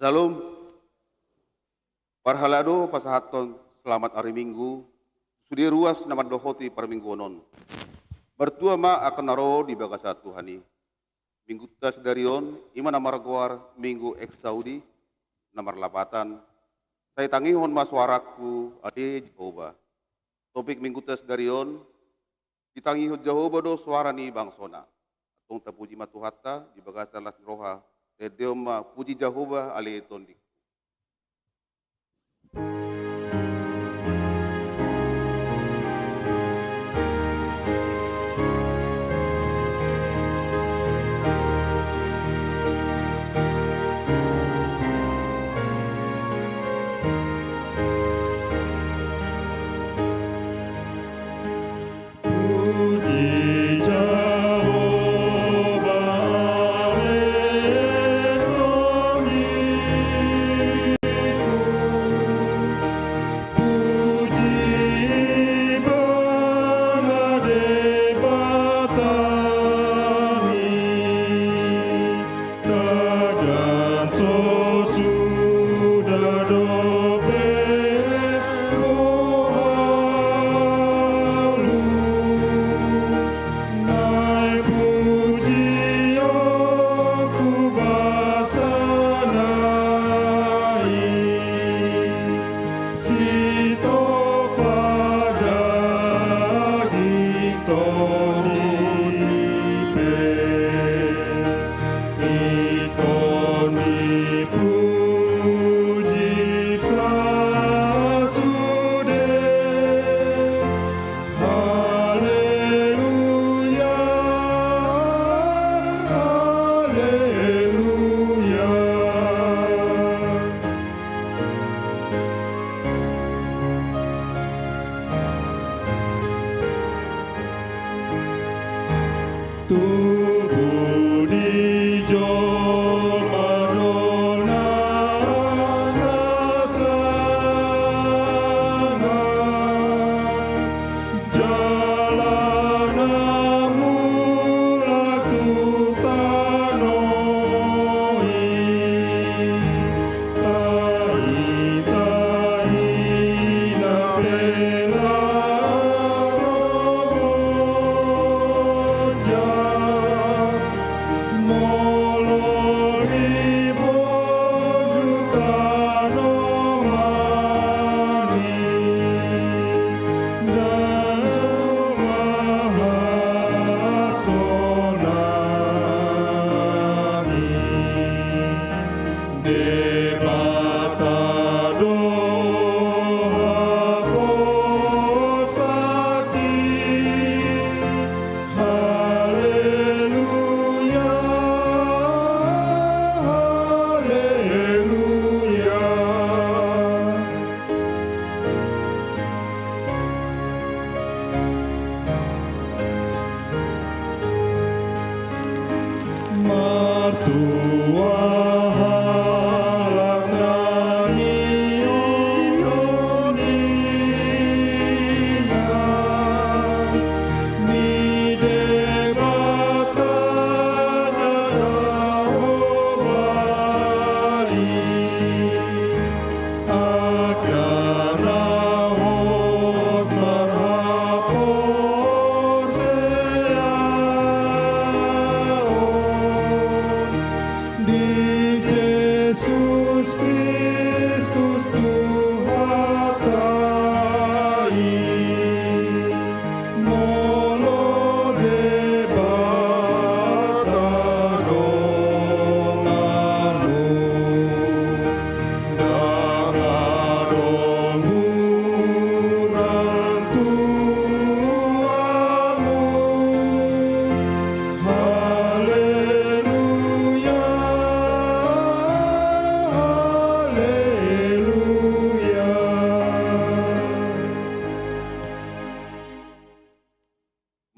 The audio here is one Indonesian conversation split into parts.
Salam, parhalado pasahaton selamat hari Minggu, sudi ruas nama dohoti par minggu onon. Bertua ma akan naro di bagasa Tuhani. Minggu tas darion, iman namar guar minggu ek Saudi, namar lapatan. Saya tangihon mas waraku ade Jehovah. Topik minggu tas darion, ditangihon Jehovah do suara ni bangsona. Atung tapuji matuhatta di bagasa las roha. Deoma puji Jehovah ale tondi.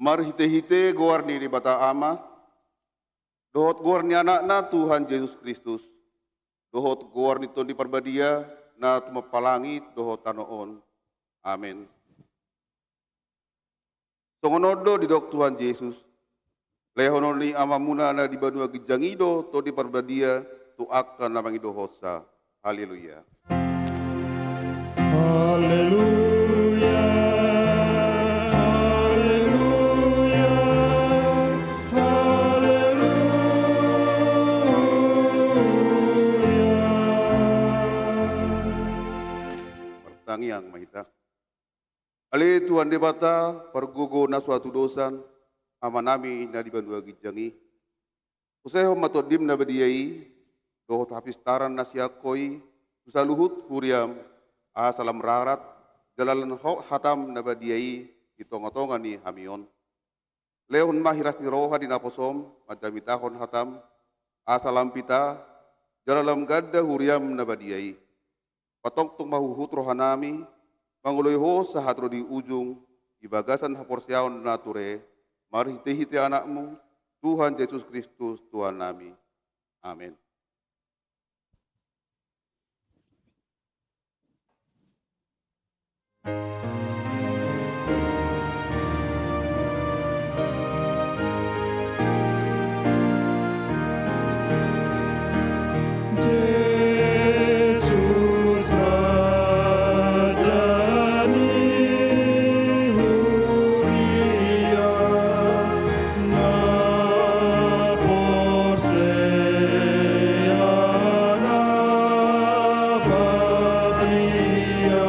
Marhite-hite goarni di bata ama, dohot goarni anak-na Tuhan Yesus Kristus, dohot goarni ton di parbadia, na tumapalangit dohot tanoon. Amin. Songonodo di dok Tuhan Yesus, lehonon ni ama muna na di banua gijangido to di parbadia, tu akan namang idohosa. Haleluya. Haleluya, haleluya, haleluya. Pertangiang mahita. Ali Tuhan debata pergogo na suatu dosan ama nami na di bandua gijangi. Useho matodim na badiai dohot hapistaran na siakoi usaluhut kuriam salam rarat jalalan hatam na badiai itonga-tonga ni hamion. Lehon mahiras ni roha di naposom majamitahon hatam salam pita jalalam gadda huriam na badiai. Patong mahuhut rohanami manguloy ho sa hatro di ujung ibagasan haporsyaon nature marhite-hite anakmu Tuhan Yesus Kristus Tuhan nami. Amin. Yesus Rajani Huria na porseana badia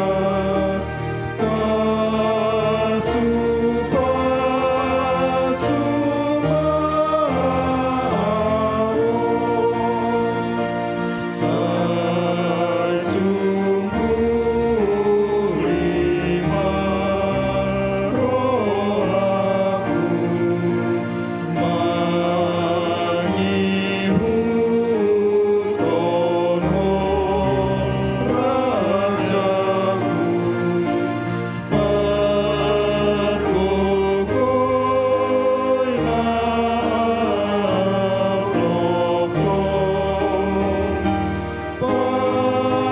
kasupa Sai sungguh lima rohaku menyihut tono rajaku pergogoi maaf doktor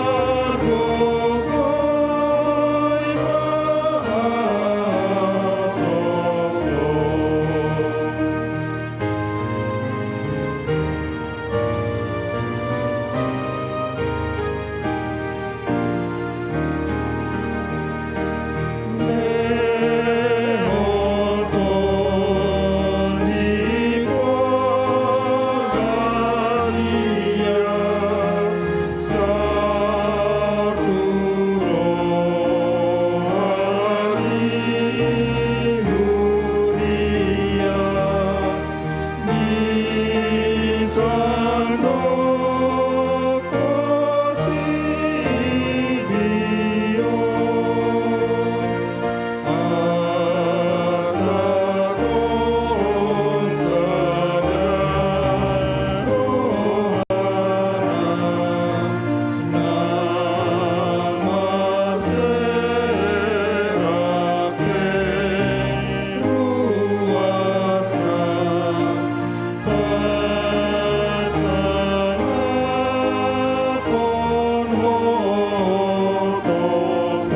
pergogoi maaf Lehoton di korbadia sartu rohani huria di sandok asakon sadar rohana namar serake ruasna pasarapon hotokon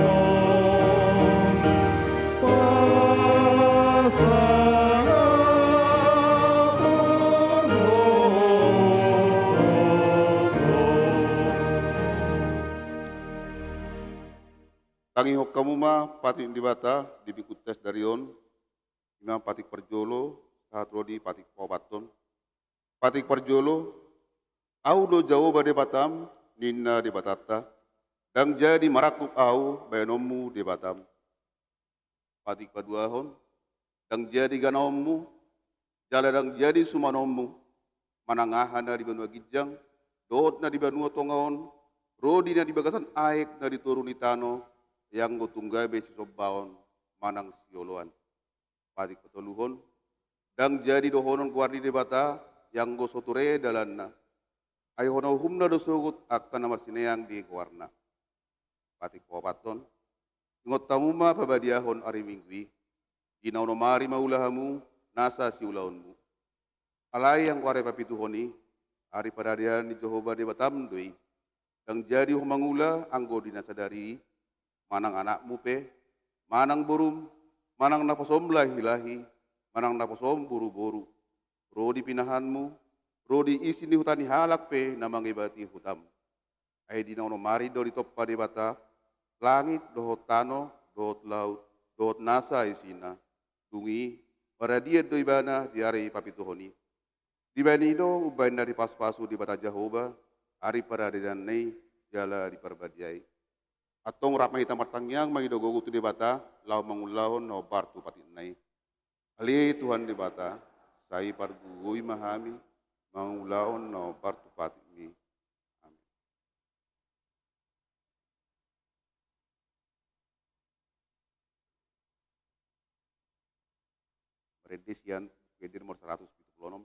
pasarapon hotokon Tangihok kamu ma patik di bata di bikut tes darion imam patik perjolo sahatro di patik pobaton patik perjolo au do jauh bade batam ninna di batata dang jadi marakuk au bayanomu di batam patik paduahon dang jadi ganommu jala dang jadi sumanommu manangahan na di banua gijang dot na di banua tongaon rodi na di bagasan aek na di turun tano yang gotunggai besi sobaon manang sioloan patik petoluhon dang jadi dohonon guardi de bata yang go soture dalanna ay hono humna do sugut akan namar sineang di guarna patik popaton ingot tamuma pabadiahon ari mingwi Inaunomari maulahamu, nasa si ulaunmu. Alai yang kuare papituhoni, hari paradian ni Jehovah de batam doi, yang jadi humangula anggo dinasadari, manang anakmu pe, manang borum, manang napasom lahi-lahi, manang napasom buru-buru, rodi pinahanmu, rodi isi ni hutani halak pe namang ibati hutam. Ay dinaunomari do di toppa de bata, langit dohot tano, dohot laut, dohot nasa isina, dungi, paradia do ibana diari papituhoni. Di bani do ubain dari pas-pasu di bata Jehovah, hari paradian nei jala di perbadiai. Atong ramai tamartangyang mangidogogo tu di bata, lau mangulahon no bartu pati nai. Ali Tuhan di bata, sai pargugui mahami, mangulahon no bartu pati ni. Amin. Redesian, kedir nomor 176.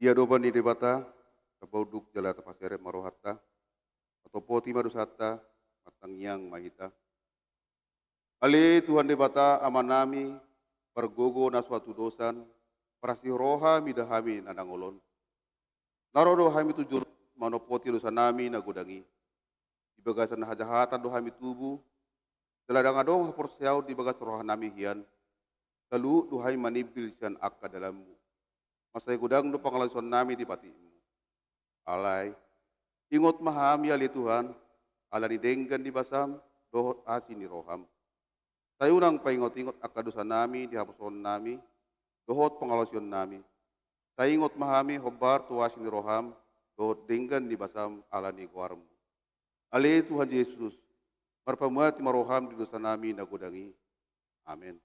Dia doban di debata, kabauduk jala tapasere marohatta, atau poti marusata, matangyang mahita. Ali Tuhan debata amanami, pergogo na suatu dosan, parasi roha midahami nanangolon. Narodo hami tujur manopoti dosa nami nagodangi. Di bagasan hajahatan do hami tubuh, daladang adong haporsiaw di bagas roha nami hian, lalu duhai manibil sian akka dalammu. Masay gudang do pangalason nami di patimu. Alay, ingot mahami ali Tuhan, ala ni denggan di basam, dohot asin ni roham. Sayunang paingot-ingot akadusa nami di hapuson nami, dohot pangalason nami. Sayingot mahami hobar tuasin ni roham, dohot denggan di basam ala ni kuarmu. Ali Tuhan Yesus, marpamuati maroham di dosa nami nagudangi. Amin.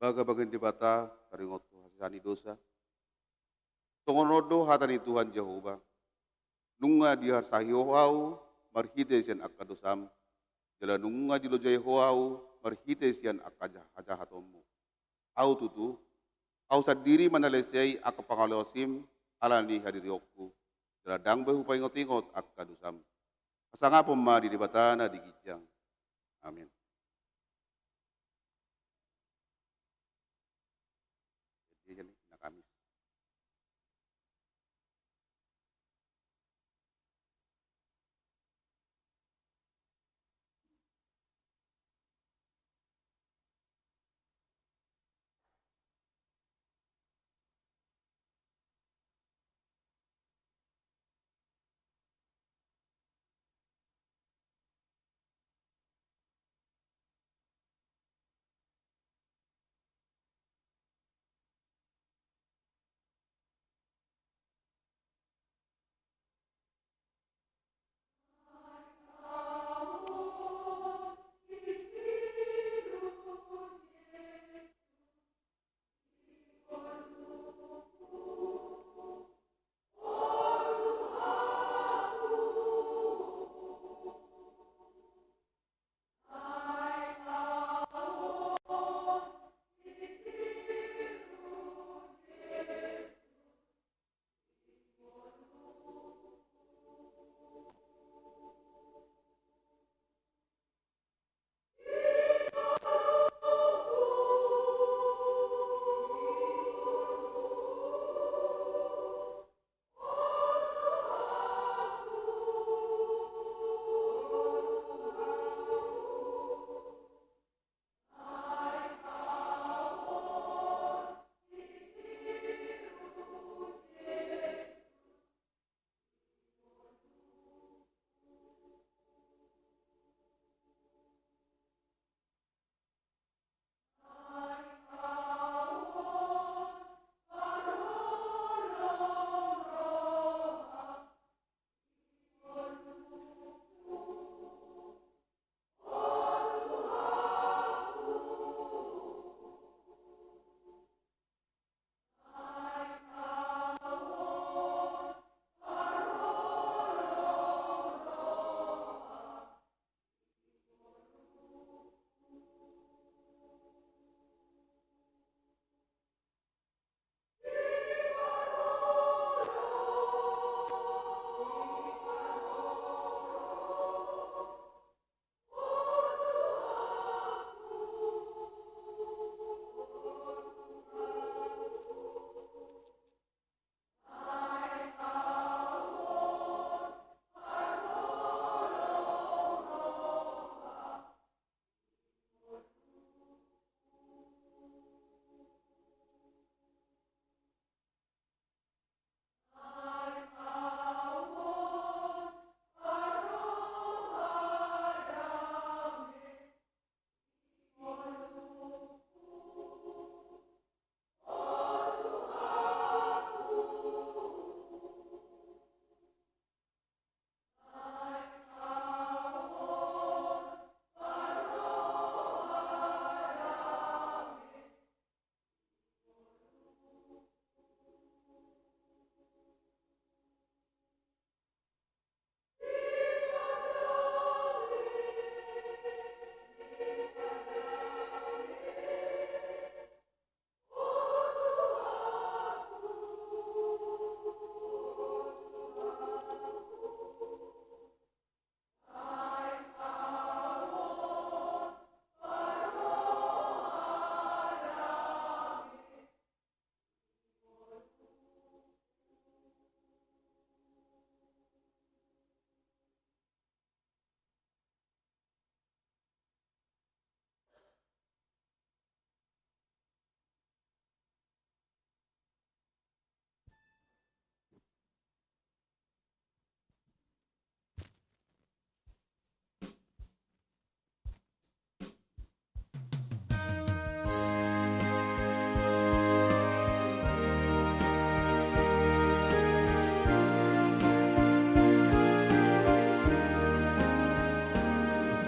Baga bagan di bata, karingot hasani dosa. Tongonodo hatani Tuhan Jehovah. Nunga dia sahihohau, marhite sian akadosam. Jala nunga jilo jaihohau, marhite sian akajahatommu. Au tutu, au sadiri manalesei akapangalosim, alani hadiriokku. Jala dang behu paingot-ingot akadosam. Asanga pemadi di batana di gijang. Amin. Jadi na Kamis.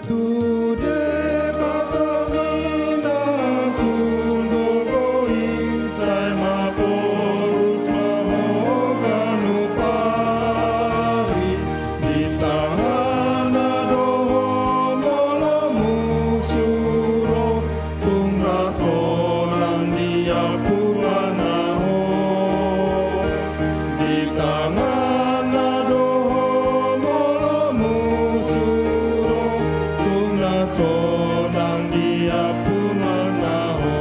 Tu departamina sunggogo insai maporus mahoganu pari di tangan doho molo musuro tung rasolang dia pulanaho di tangan doho molo musuro tung rasolang dia pulanaho.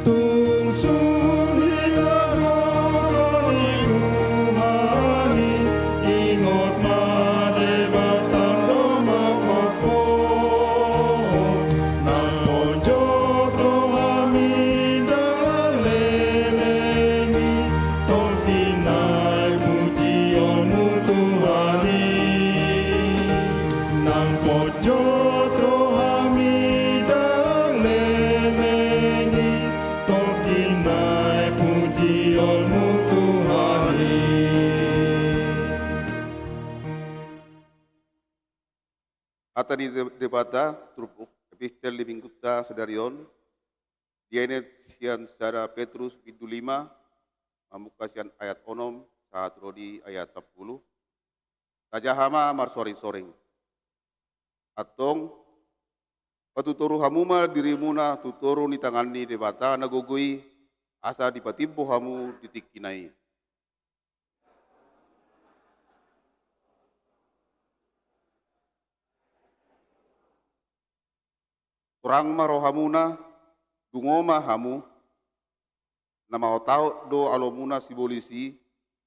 Tung sulhina koni kuhani ingot madebatan doma kopo nang pojok rohamidang leleni tolkinai pujianmu Tuhani nang pojok rohamidang leleni tolkinai pujianmu Tuhani. Hata di debata trupuk epistel living gutta sedarion dienet sian secara Petrus pintu 5 mamuka sian ayat onom saat rodi ayat 10 tajahama mar soring-soring atong patuturu hamuma dirimuna tuturu ni tangani debata nagugui asa dipatimpo hamu ditikinai. Kurang marohamuna dungoma hamu nama otau do alomuna sibolisi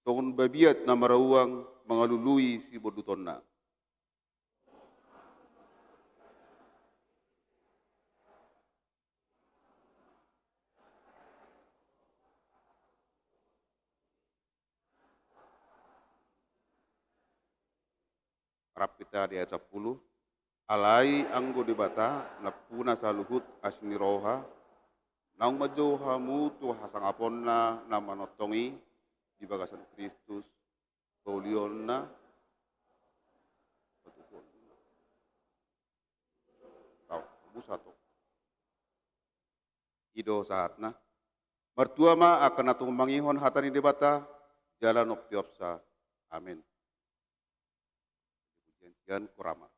tongun babiat na marawang mengalului si bodutonna. Harap kita di ayat 10 alai anggo debata napuna saluhut asni roha naung majo hamu tu hasang aponna na manotongi di bagasan Kristus kaulionna tau busato ido saatna mertua ma akan atung mangihon hatani debata jalan optiopsa amin. Pujian kurama.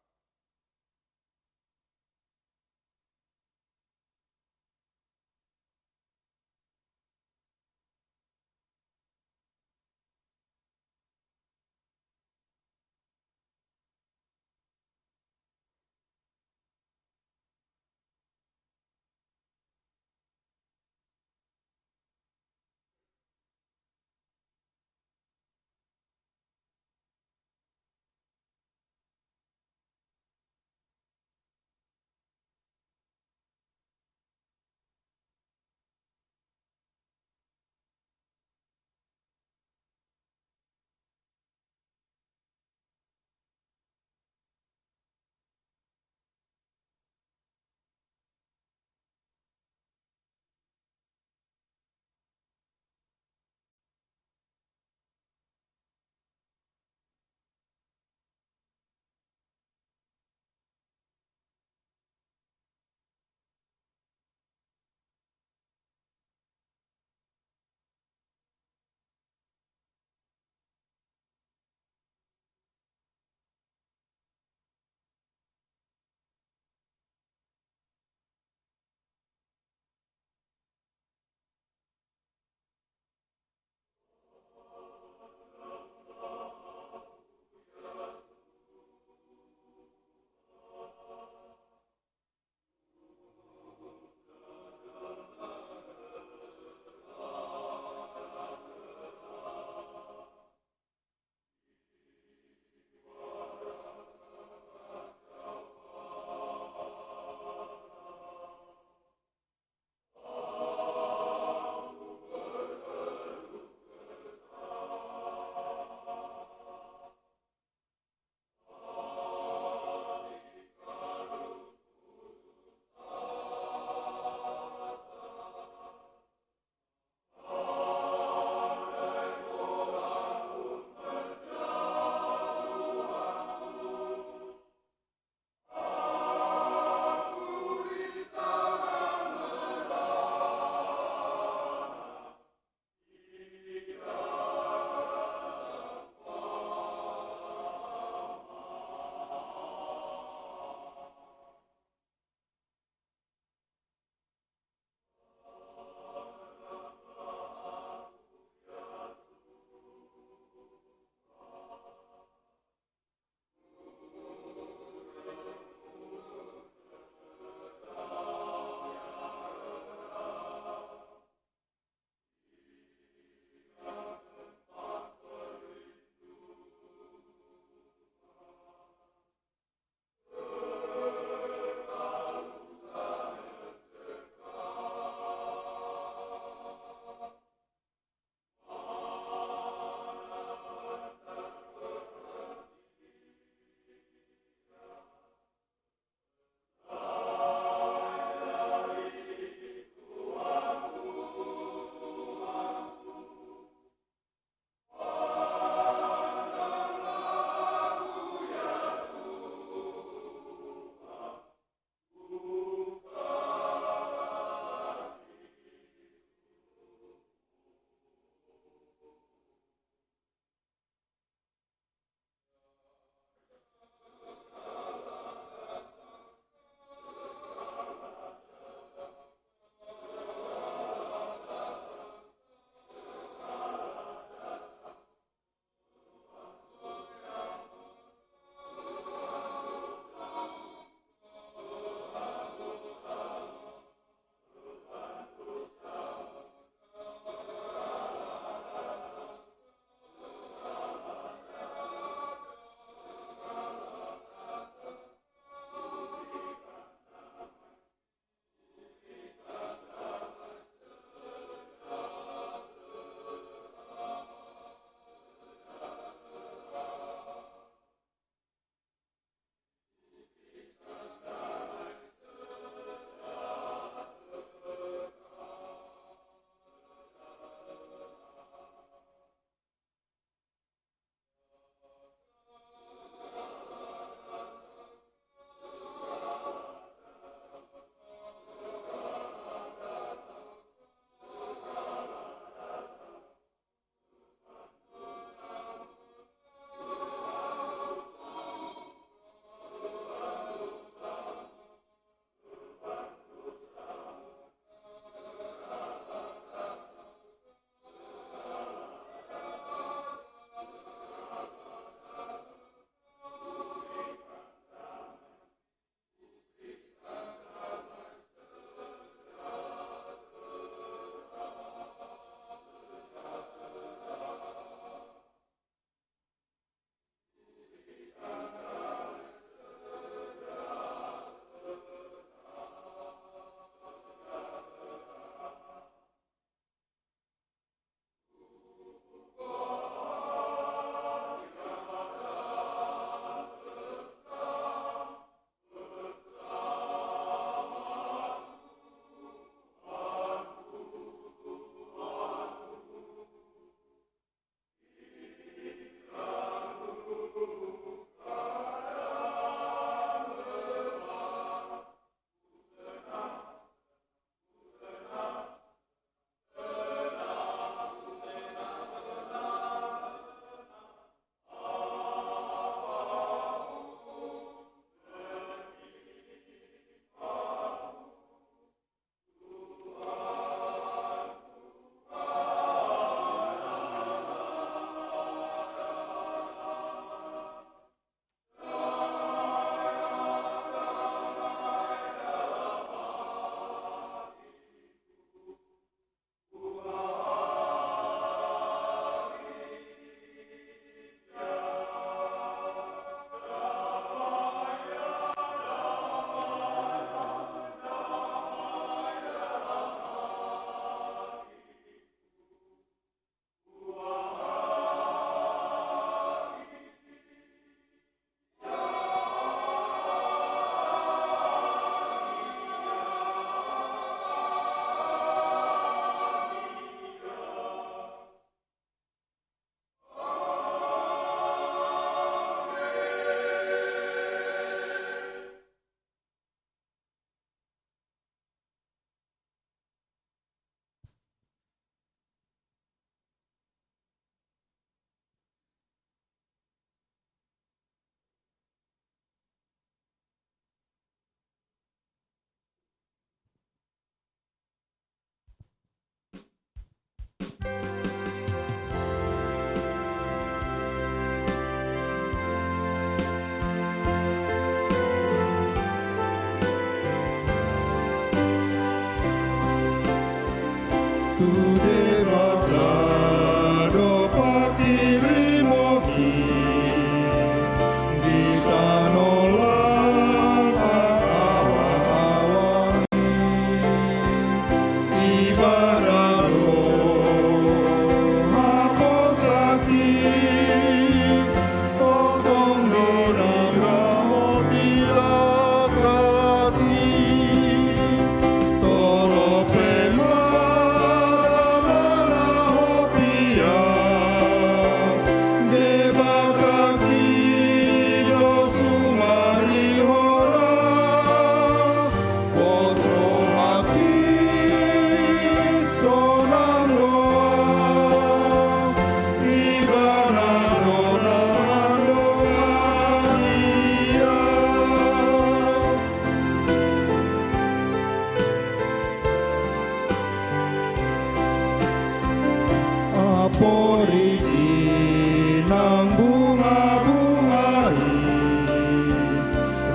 inang bunga-bungai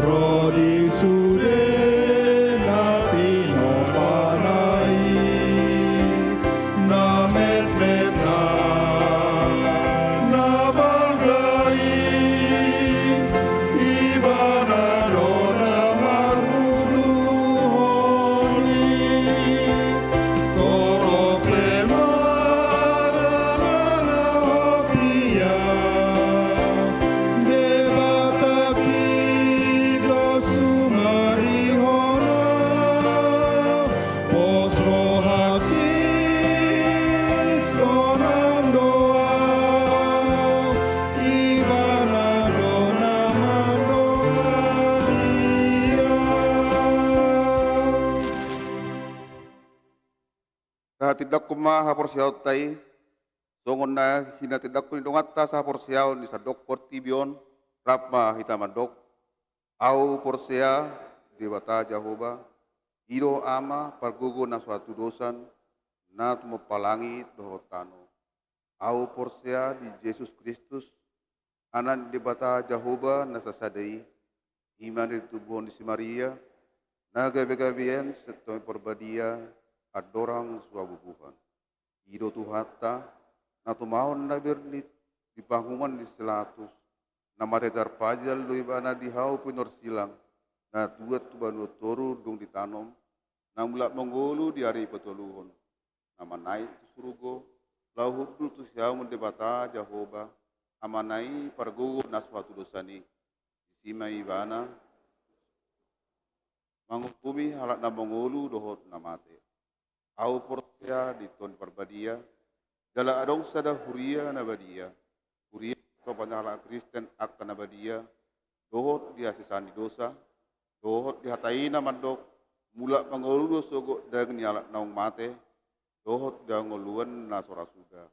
Rodi sude nati no panai na met na balgai ibana dona marudu honi torok lemana hopia debataki dosumari hono posro haki sonam doa ibana dona mandongalia Sa tidak kuma hapor siyaw tay, songon na hinatidak ko nindungata sa hapor siyaw ni sa doktor tibion, rapma hitamandok, au porsia dewata Jahoba, iro ama pargugo na suatu dosan, na tumapalangi dohotano. Au porsia di Yesus Kristus, anan debata Jahoba na sasadai, iman di tubuh di si Maria, na gabi-gabian setoi perbadia, adorang suabubuhan. Ido tuhata, na tumahon na bernit, di pangungan di selatus, na matetar pajal do ibana di hau pinor silang, na tuat tubanu toru dong ditanom, na mulak menggolu di hari petoluhon, na manai tu surugo, lau hubdul tu siau mendebata Jahoba, amanai pargogo na suatu dosani, sima ibana, menghukumi halak na menggolu dohot na mate. Au porsia di ton perbadia, jala adong sada huria nabadia, huria kepada halak Kristen akan nabadia, dohot dia sisani dosa, dohot dihatai mandok, mulak pangolu sogok dengan nyalak naung mate, dohot dia ngoluan nasora suga.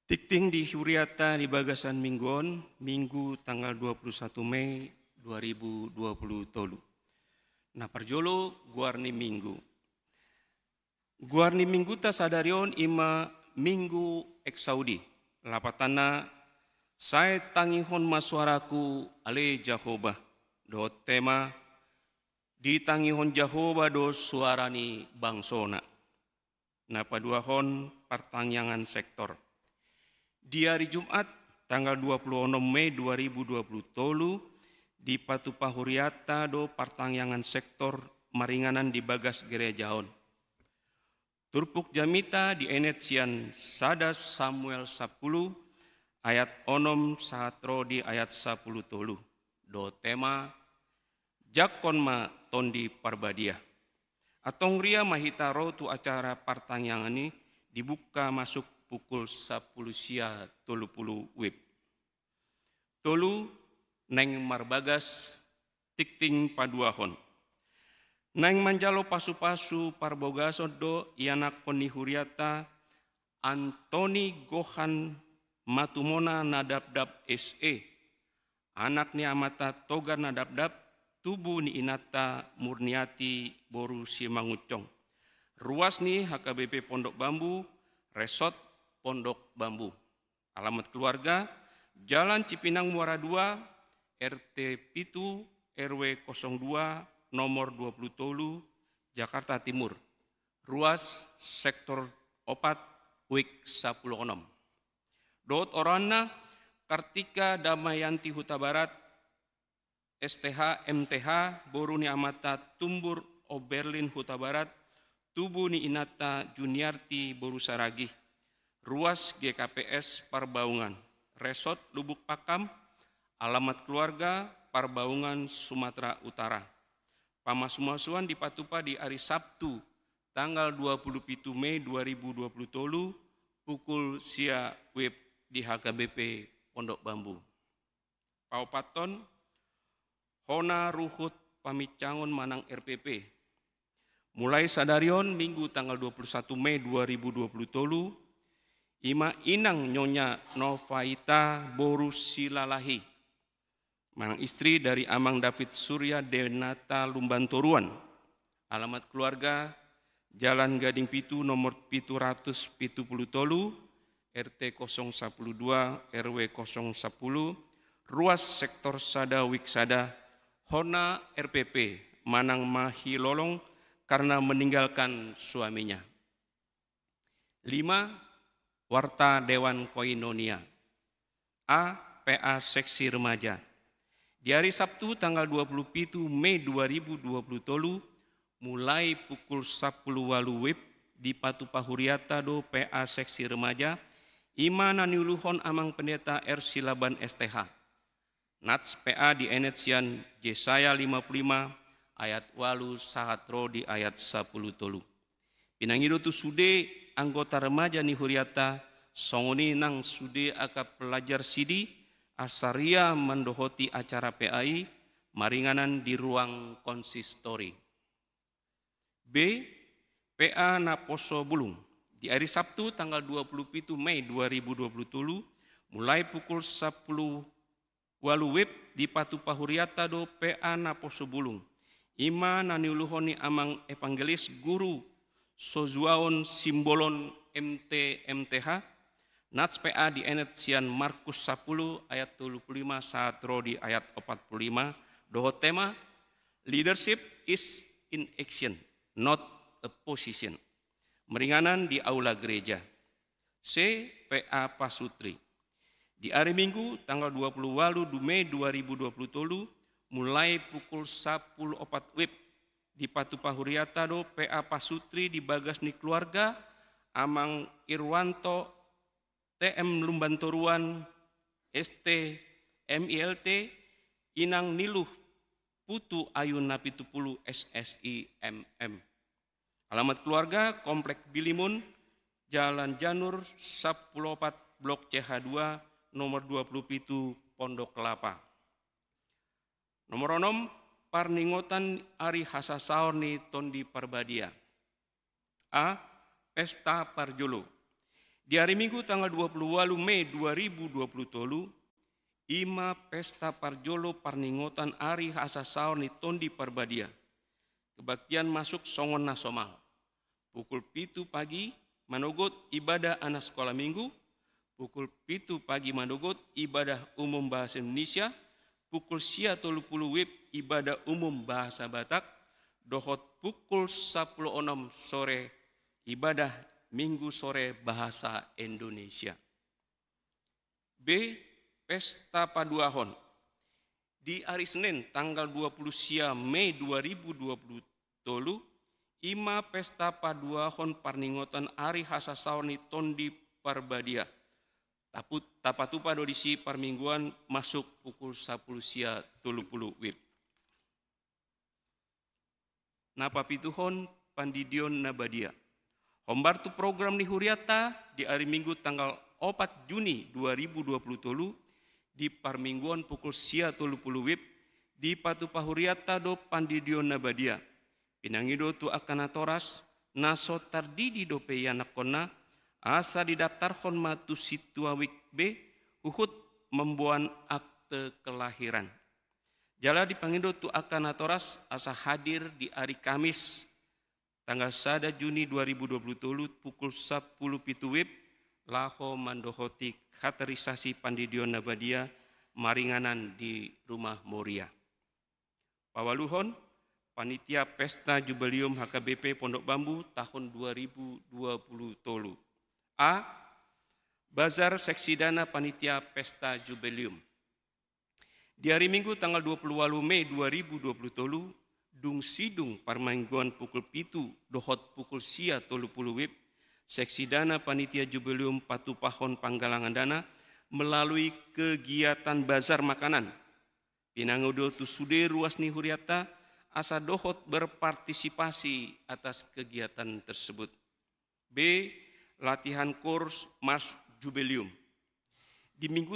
Tikting di Huriata di Bagasan Mingguon, Minggu tanggal 21 Mei 2020 tolu. Nah parjolo guarni Minggu. Guarni Minggu ta sadarion ima Minggu eksaudi. Lapatana saya tangihon masuaraku ale Jehovah. Do tema di tangihon Jehovah do suarani bangsona. Nah paduahon pertanyaan sektor. Di hari Jumat, tanggal 26 Mei 2020 tolu, di Patupahuriata do pertanyaan sektor maringanan di Bagas Gerejaon. Turpuk Jamita di Enetsian Sada Samuel 10, ayat onom sahatro di ayat 10 tolu. Do tema, Jakon ma tondi parbadia. Atong ria mahitaro tu acara pertanyaan ini dibuka masuk pukul 10 sia 30 wib. Tolu neng marbagas tikting paduahon. Neng manjalo pasu-pasu parbogaso do ianak koni huriata Antoni Gohan Matumona Nadabdab SE. Anak ni amata toga Nadabdab tubuh ni inata murniati boru si mangucong. Ruas ni HKBP Pondok Bambu, Resort Pondok Bambu. Alamat keluarga, Jalan Cipinang Muara 2, RT Pitu, RW 02, nomor 20 Tolu, Jakarta Timur. Ruas Sektor Opat, Wik 16. Dot Orana, Kartika Damayanti Huta Barat, STH MTH, Boruni Amata Tumbur Oberlin Huta Barat, Tubuh ni Inata Juniarti Borusaragi, Ruas GKPS Parbaungan, Resort Lubuk Pakam, alamat keluarga Parbaungan Sumatera Utara. Pamasumasuan di Patupa di hari Sabtu, tanggal 27 Mei 2020 tolu, pukul sia wib di HKBP Pondok Bambu. Paupaton, Hona Ruhut Pamicangon Manang RPP. Mulai sadarion Minggu tanggal 21 Mei 2020 tolu, ima inang Nyonya Novaita Borus Silalahi, manang istri dari Amang David Surya Denata Lumbantoruan. Alamat keluarga Jalan Gading Pitu nomor 770 tolu, RT 012 RW 010, Ruas Sektor Sada Wiksada, Hona RPP, Manang Mahilolong karena meninggalkan suaminya. 5. Warta Dewan Koinonia. A. PA Seksi Remaja. Di hari Sabtu tanggal 27 Mei 2020 tolu, mulai pukul 10 walu wib di Patupahuriata do PA Seksi Remaja, ima naniuluhon amang pendeta R. Silaban STH. Nats PA di Enetsian Yesaya 55 ayat walu sahatro di ayat 10 tolu. Pinangido tu sude anggota remaja ni huriata songoni nang sude aka pelajar sidi asaria mendohoti acara PAI maringanan di ruang konsistori. B. PA Naposo Bulung. Di hari Sabtu tanggal 27 Mei 2020 tolu, mulai pukul 10 walu wib di Patupahuriata do PA Naposo Bulung. Ima naniuluhoni amang evangelis guru Sozuaon Simbolon MTH, Nats PA di Enetsian Markus 10 ayat 35 saatro di ayat 45, doho tema, leadership is in action, not a position. Meringanan di aula gereja. C. PA Pasutri. Di hari Minggu tanggal 28 Mei 2020 tolu, mulai pukul 10.04 wib di Patupahuriata do PA Pasutri di Bagas ni keluarga Amang Irwanto TM Lumbantoruan ST MILT Inang Niluh Putu Ayun Napitupulu SSI MM. Alamat keluarga Komplek Bilimun, Jalan Janur 14 Blok CH2 nomor 27 Pondok Kelapa. Nomor 6 parningotan Ari Hasasaor ni Tondi Parbadia. A. Pesta Parjolo. Di hari Minggu tanggal 28 Mei 2020 ima pesta parjolo parningotan ari hasa saur ni tondi parbadia. Kebaktian masuk songon nasional. Pukul 7 pagi manogot ibadah anak sekolah minggu. Pukul 7 pagi manogot ibadah umum bahasa Indonesia. Pukul 30 wib ibadah umum bahasa Batak. Dohot pukul 10.06 sore ibadah Minggu sore bahasa Indonesia. B. Pesta Paduahon. Di hari Senin tanggal 20 Mei 2020 tolu, ima pesta Paduahon parningotan ari hasa saurni tondi parbadia. Tapatupa dodisi parmingguan masuk pukul 10 sia 30 wib. Napa pituhon pandidion nabadia. Hombartu program ni Huriata di hari Minggu tanggal 4 Juni 2020 tolu di parmingguan pukul sia 30 wib di Patupa Huriata do pandidion nabadia. Pinangido tu akanatoras naso tardidi do peyanakona asa didaftarkan matu situa wik B uhut membuan akte kelahiran. Jala dipangido tu akanatoras asa hadir di hari Kamis tanggal 1 Juni 2020 pukul 10 pitu wib laho mandohoti katerisasi pandidion nabadia maringanan di rumah Moria. Pawaluhon panitia pesta jubileum HKBP Pondok Bambu tahun 2020 tolu. A. Bazar seksi dana panitia pesta jubileum. Di hari Minggu tanggal 28 Mei 2020 tolu dung sidung parmingguan pukul 7 dohot pukul sia 30 wib seksi dana panitia jubileum Patupahon Panggalangan Dana melalui kegiatan bazar makanan. Pinangodo tu sude ruas ni Huriata asa dohot berpartisipasi atas kegiatan tersebut. B. Latihan kurs Mars Jubileum. Di Minggu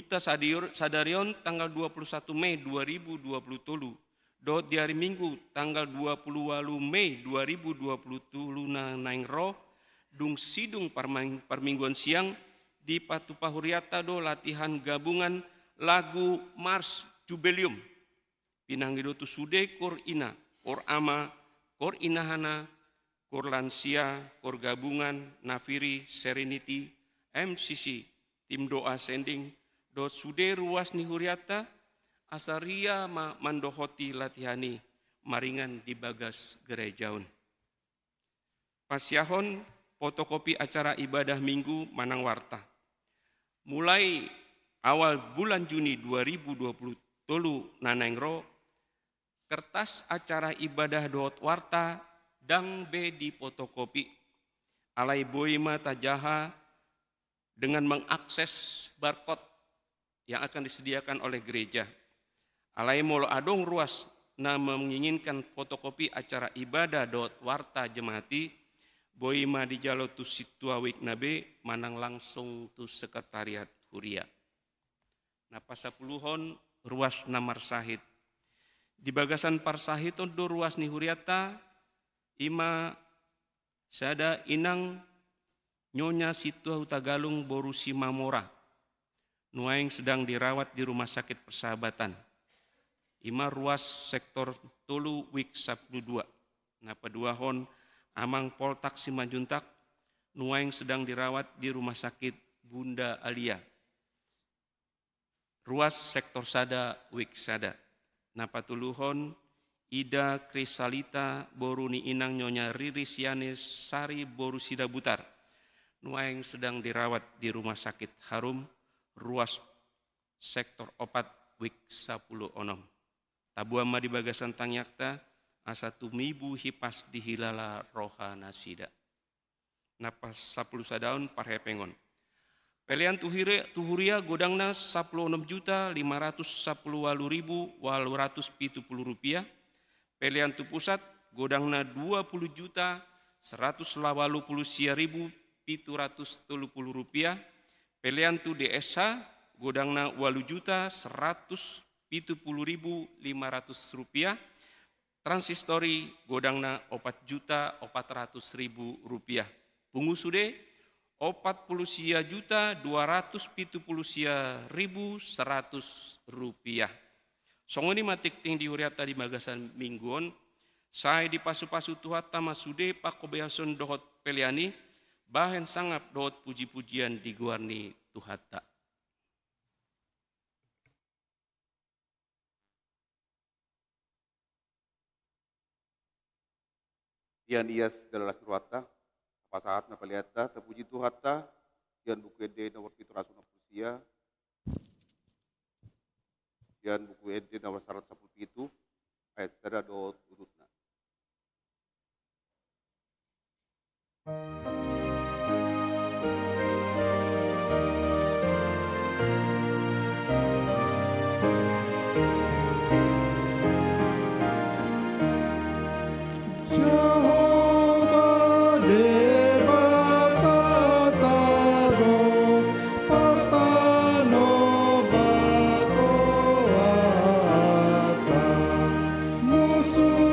Sadarion tanggal 21 Mei 2020 tolu dot di hari Minggu tanggal 28 Mei 2020 naing roh dung sidung parmingguan siang di Patupa Huriata do latihan gabungan lagu Mars Jubileum. Pinangido tu sude kor ina, kor ama, kor inahana, kor lansia, kor gabungan, nafiri, serenity, MCC, tim doa sending, do sude ruas ni Huriata, asaria mandohoti latihani maringan di bagas gerejaun. Pasyahon fotokopi acara ibadah minggu Manang Warta. Mulai awal bulan Juni 2020 tolu nanaingro kertas acara ibadah doot warta dang be di fotokopi. Alai boima tajaha dengan mengakses barcode yang akan disediakan oleh gereja. Alai molo adong ruas na menginginkan fotokopi acara ibadah dot warta jemati, boima di jalo tu situa wik nabe manang langsung tu sekretariat Huria. Napa sapuluhon ruas namar sahid. Di bagasan parsahid do ruas ni Huriata ima sada inang nyonya situa Hutagalung Borusi Mamora. Nuaing sedang dirawat di rumah sakit Persahabatan. Ima ruas sektor tolu wik 12. Napa duahon amang Poltak Simanjuntak nuaing sedang dirawat di rumah sakit Bunda Alia. Ruas sektor sada wik sada. Napa tuluhon Ida Krisalita Boruni Inang Nyonya Riris Yanes Sari Borusida Butar. Nuaing sedang dirawat di rumah sakit Harum ruas sektor opat wik 10 onom. Tabuama di bagasan tangyakta asa tumibu hipas dihilala roha nasida. Napas 10 sadaun parhepengon. Pelian tuhuria godangna 16.510.870 rupiah. Pelian tu pusat godangna 20.180.730 rupiah. Pelian tu desa godangna 8.170.500 rupiah. Transistori godangna 4.400.000 rupiah. Pungusude 40.270.100 rupiah. Songoni matik ting diuriata di magasan mingguon, saya di pasu-pasu tuhata masude pakobeason dohot peliani, bahen sangap dohot puji-pujian diguarni tuhata. Yan ias dalam surata, apa saat na paliata, terpuji Tuhata, yan buku ede nomor 710 yan buku ede nomor 117, ayat sada dot urutna. Jehovah debatatano partano batoata musuh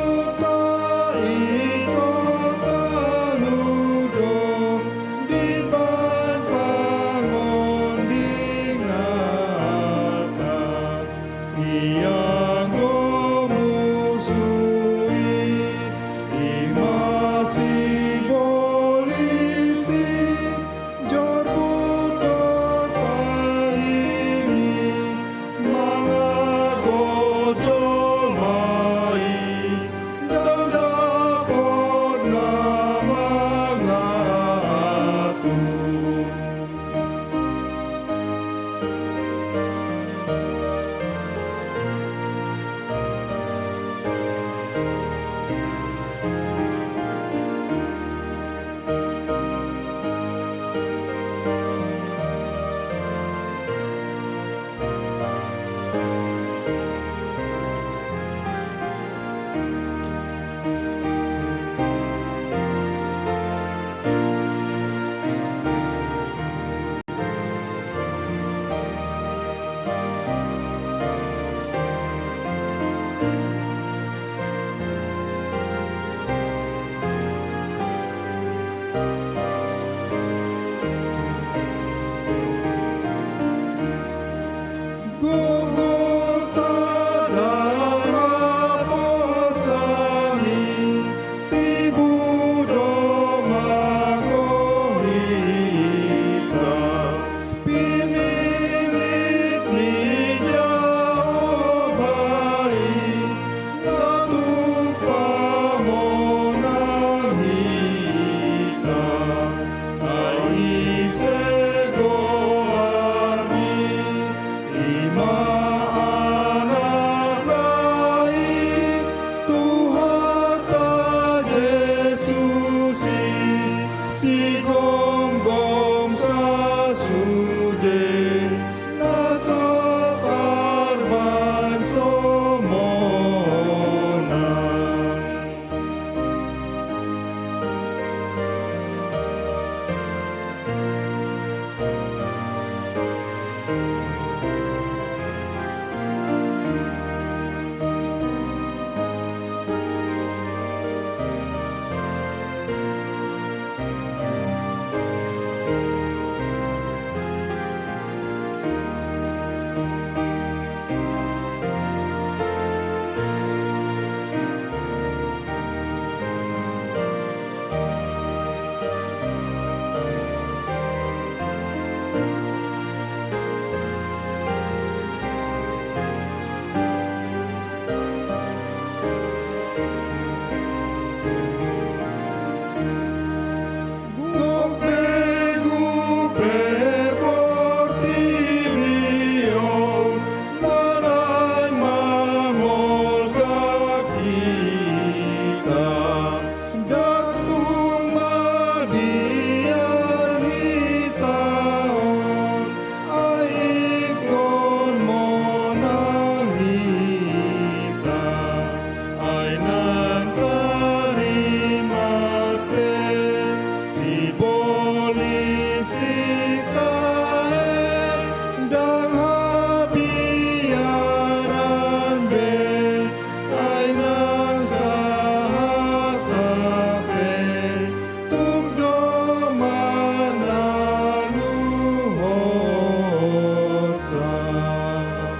dosa.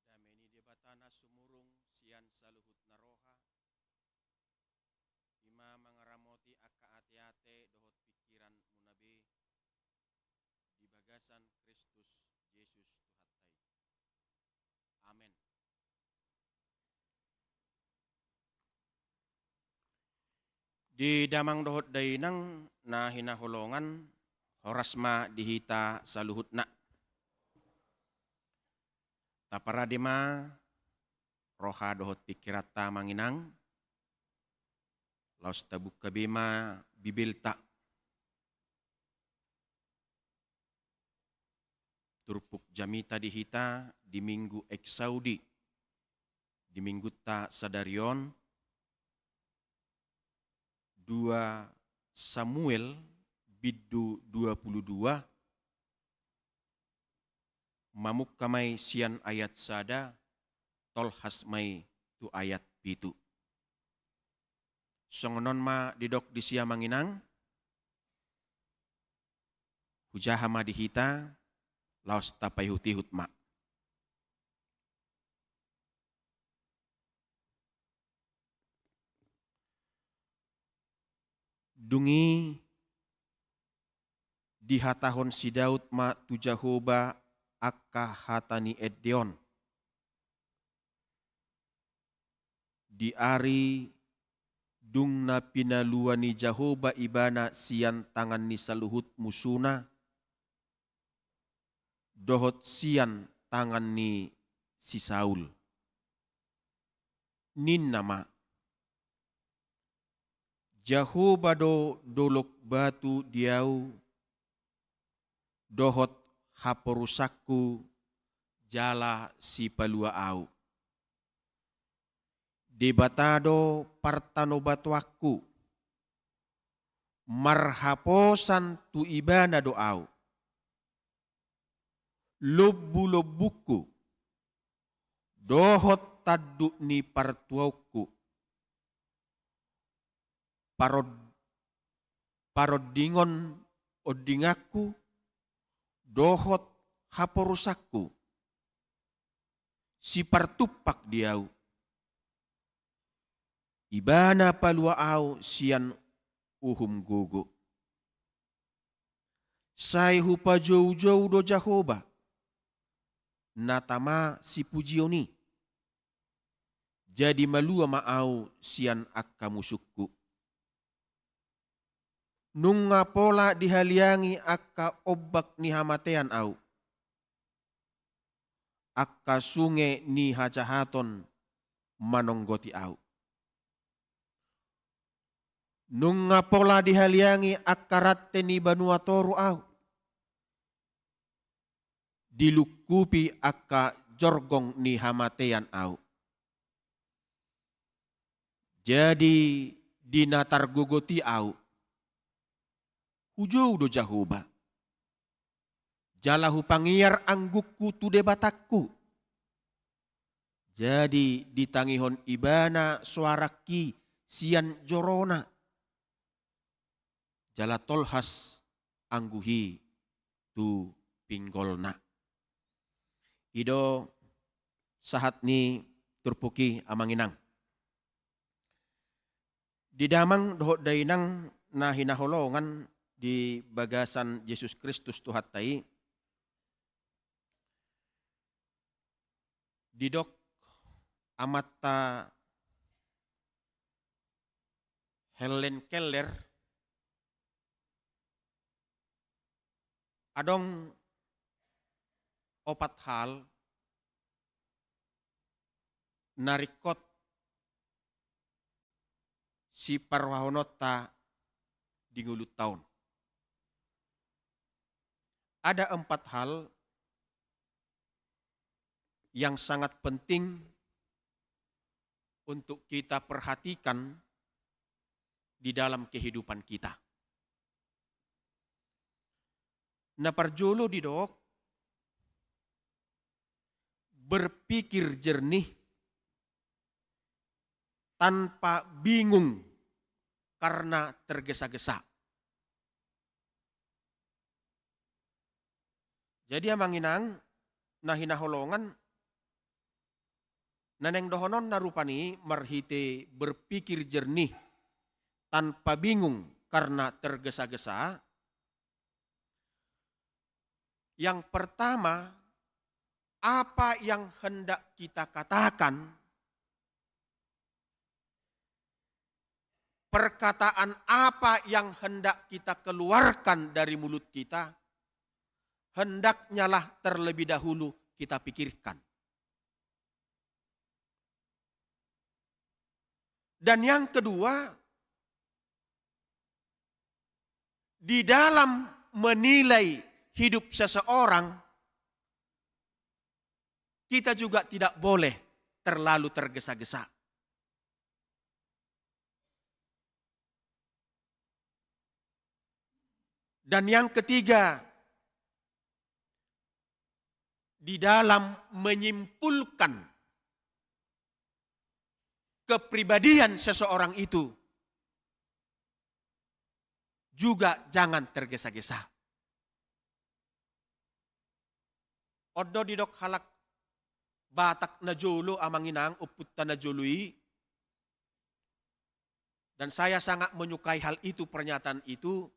Dameni debatana sumurung sian saluhut naroha. Ima mangaramoti akka ate-ate dohot pikiran munabe. Di bagasan Kristus Yesus Tuhattai. Amin. Di damang dohot dainang na hinaholongan horasma dihita saluhutna. Taparadima roha dohot pikirata manginang laus tabuk kabima bibilta turpuk jamita dihita di minggu eksaudi di minggu ta sadarion 2 Samuel biddu 22 mamuk kamai sian ayat sada tol hasmai tu ayat pitu. Songonon ma didok di sia manginang hujahama dihita laos tapai hutihut ma. Dungi di hatahon si Daud ma tu Jahoba akka hatani Edeon. Di ari dung na pinaluani Jahoba ibana sian tangan ni saluhut musuna. Dohot sian tangan ni si Saul. Nin nama Jahoba do dolok batu diau dohot haporusakku jala si palua au. Debatado partano batuaku marhaposan tu ibana doau. Lobbu-lobbuku dohot taddu ni partuauku. Parodingon odingaku dohot haporusakku si partupak diau. Ibana palua au sian uhum gogo. Sai hupa jauh-jauh do Jahoba. Natama si pujioni. Jadi malua maau sian akka musukku. Nunga pola dihaliangi akka obak ni hamatean au. Akka sunge ni hajahaton manonggoti au. Nunga pola dihaliangi akka ratte ni banua toru au. Dilukupi akka jorgong ni hamatean au. Jadi dinatar gogoti au. Hujau do Jahoba. Jalahu pangiar anggukku tu debatakku. Jadi ditangihon ibana suaraki sian jorona. Jala tolhas angguhi tu pinggolna. Ido sahat ni turpuki amanginang. Di damang dohot dainang na hinaholongan di bagasan Yesus Kristus Tuhattai. Didok amata Helen Keller adong opat hal narikot si parwahonota di ngulut tahun. Ada 4 hal yang sangat penting untuk kita perhatikan di dalam kehidupan kita. Nah parjolo didok berpikir jernih tanpa bingung karena tergesa-gesa. Jadi amanginang nahinaholongan naneng dohonon narupani marhite berpikir jernih tanpa bingung karena tergesa-gesa. Yang pertama, apa yang hendak kita katakan, perkataan apa yang hendak kita keluarkan dari mulut kita, hendaknya lah terlebih dahulu kita pikirkan. Dan yang kedua, di dalam menilai hidup seseorang, kita juga tidak boleh terlalu tergesa-gesa. Dan yang ketiga, di dalam menyimpulkan kepribadian seseorang itu, juga jangan tergesa-gesa. Odo didok halak Batak na jolo amanginang uputta na jului. Dan saya sangat menyukai hal itu, pernyataan itu.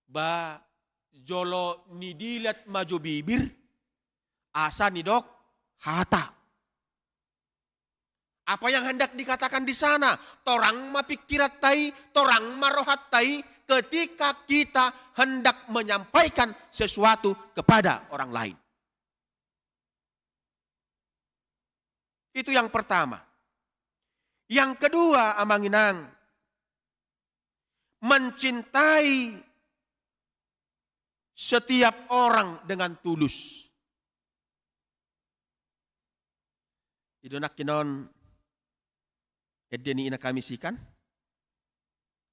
Ba jolo nidilat maju bibir, asa nidok hata. Apa yang hendak dikatakan di sana? Torang mapikirat tai, torang marohat tai, ketika kita hendak menyampaikan sesuatu kepada orang lain. Itu yang pertama. Yang kedua, amanginang, mencintai setiap orang dengan tulus. Idonak kinon edeni ina kami sikan.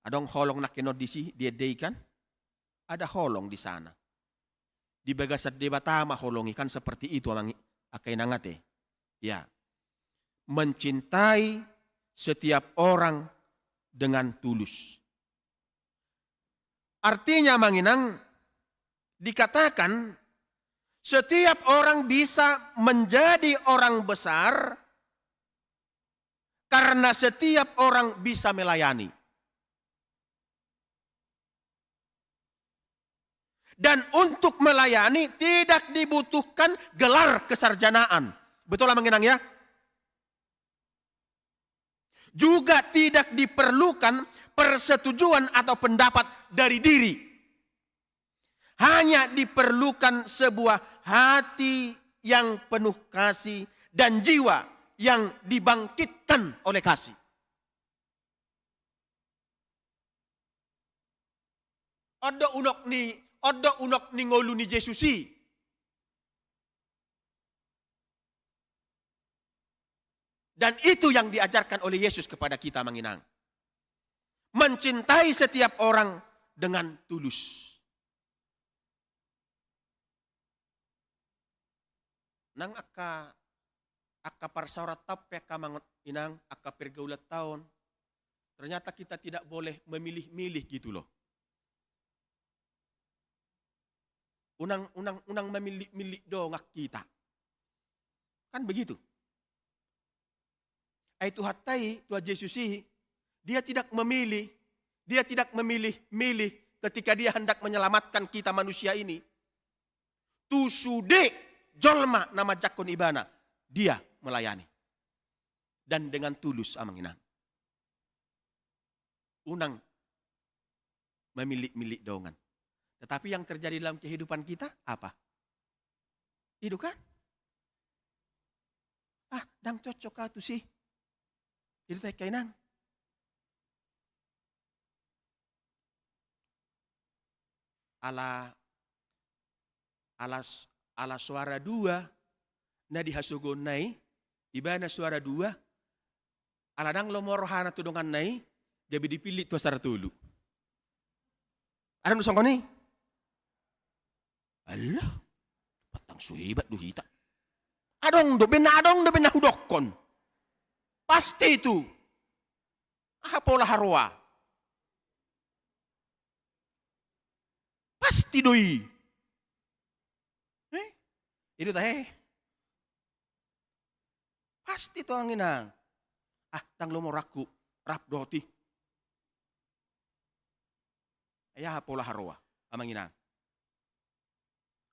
Adong holong nak kinon disi diedeikan. Ada holong di sana. Di bagasat debatama holong ikan seperti itu amang akai nangate. Ya. Mencintai setiap orang dengan tulus. Artinya manginang dikatakan setiap orang bisa menjadi orang besar karena setiap orang bisa melayani. Dan untuk melayani tidak dibutuhkan gelar kesarjanaan. Betul lah manginang ya? Juga tidak diperlukan persetujuan atau pendapat dari diri. Hanya diperlukan sebuah hati yang penuh kasih dan jiwa yang dibangkitkan oleh kasih. Odo unok ni ngolu ni Jesusi. Dan itu yang diajarkan oleh Yesus kepada kita manginang. Mencintai setiap orang dengan tulus. Nang akka parsaurat tape kamang inang akka pergaulat tahun. Ternyata kita tidak boleh memilih-milih gitu loh. Unang memilih-milih dongak kita. Kan begitu. Itu hatai Tuhan Yesus dia tidak memilih, ketika dia hendak menyelamatkan kita manusia ini. Tusude jolma nama jakon ibana, dia melayani. Dan dengan tulus amanginang. Unang memilih dongan. Tetapi yang terjadi dalam kehidupan kita apa? Itu kan? Dang cocok kah tuh sih? Itu teh kainang. Ala suara dua na dihasugon nai ibana suara dua ala nang lomorohana tudongan nai gabi dipilih tuh suara tulu. Ada nusong ni? Allah, patang suhibat duhita. Adong do bena hudokon. Pasti itu. Pola harwa. Pasti doi. Itu teh. Pasti tuh anginang. Tang lo mau raku, rap doti. Ya pola haroa, amanginang.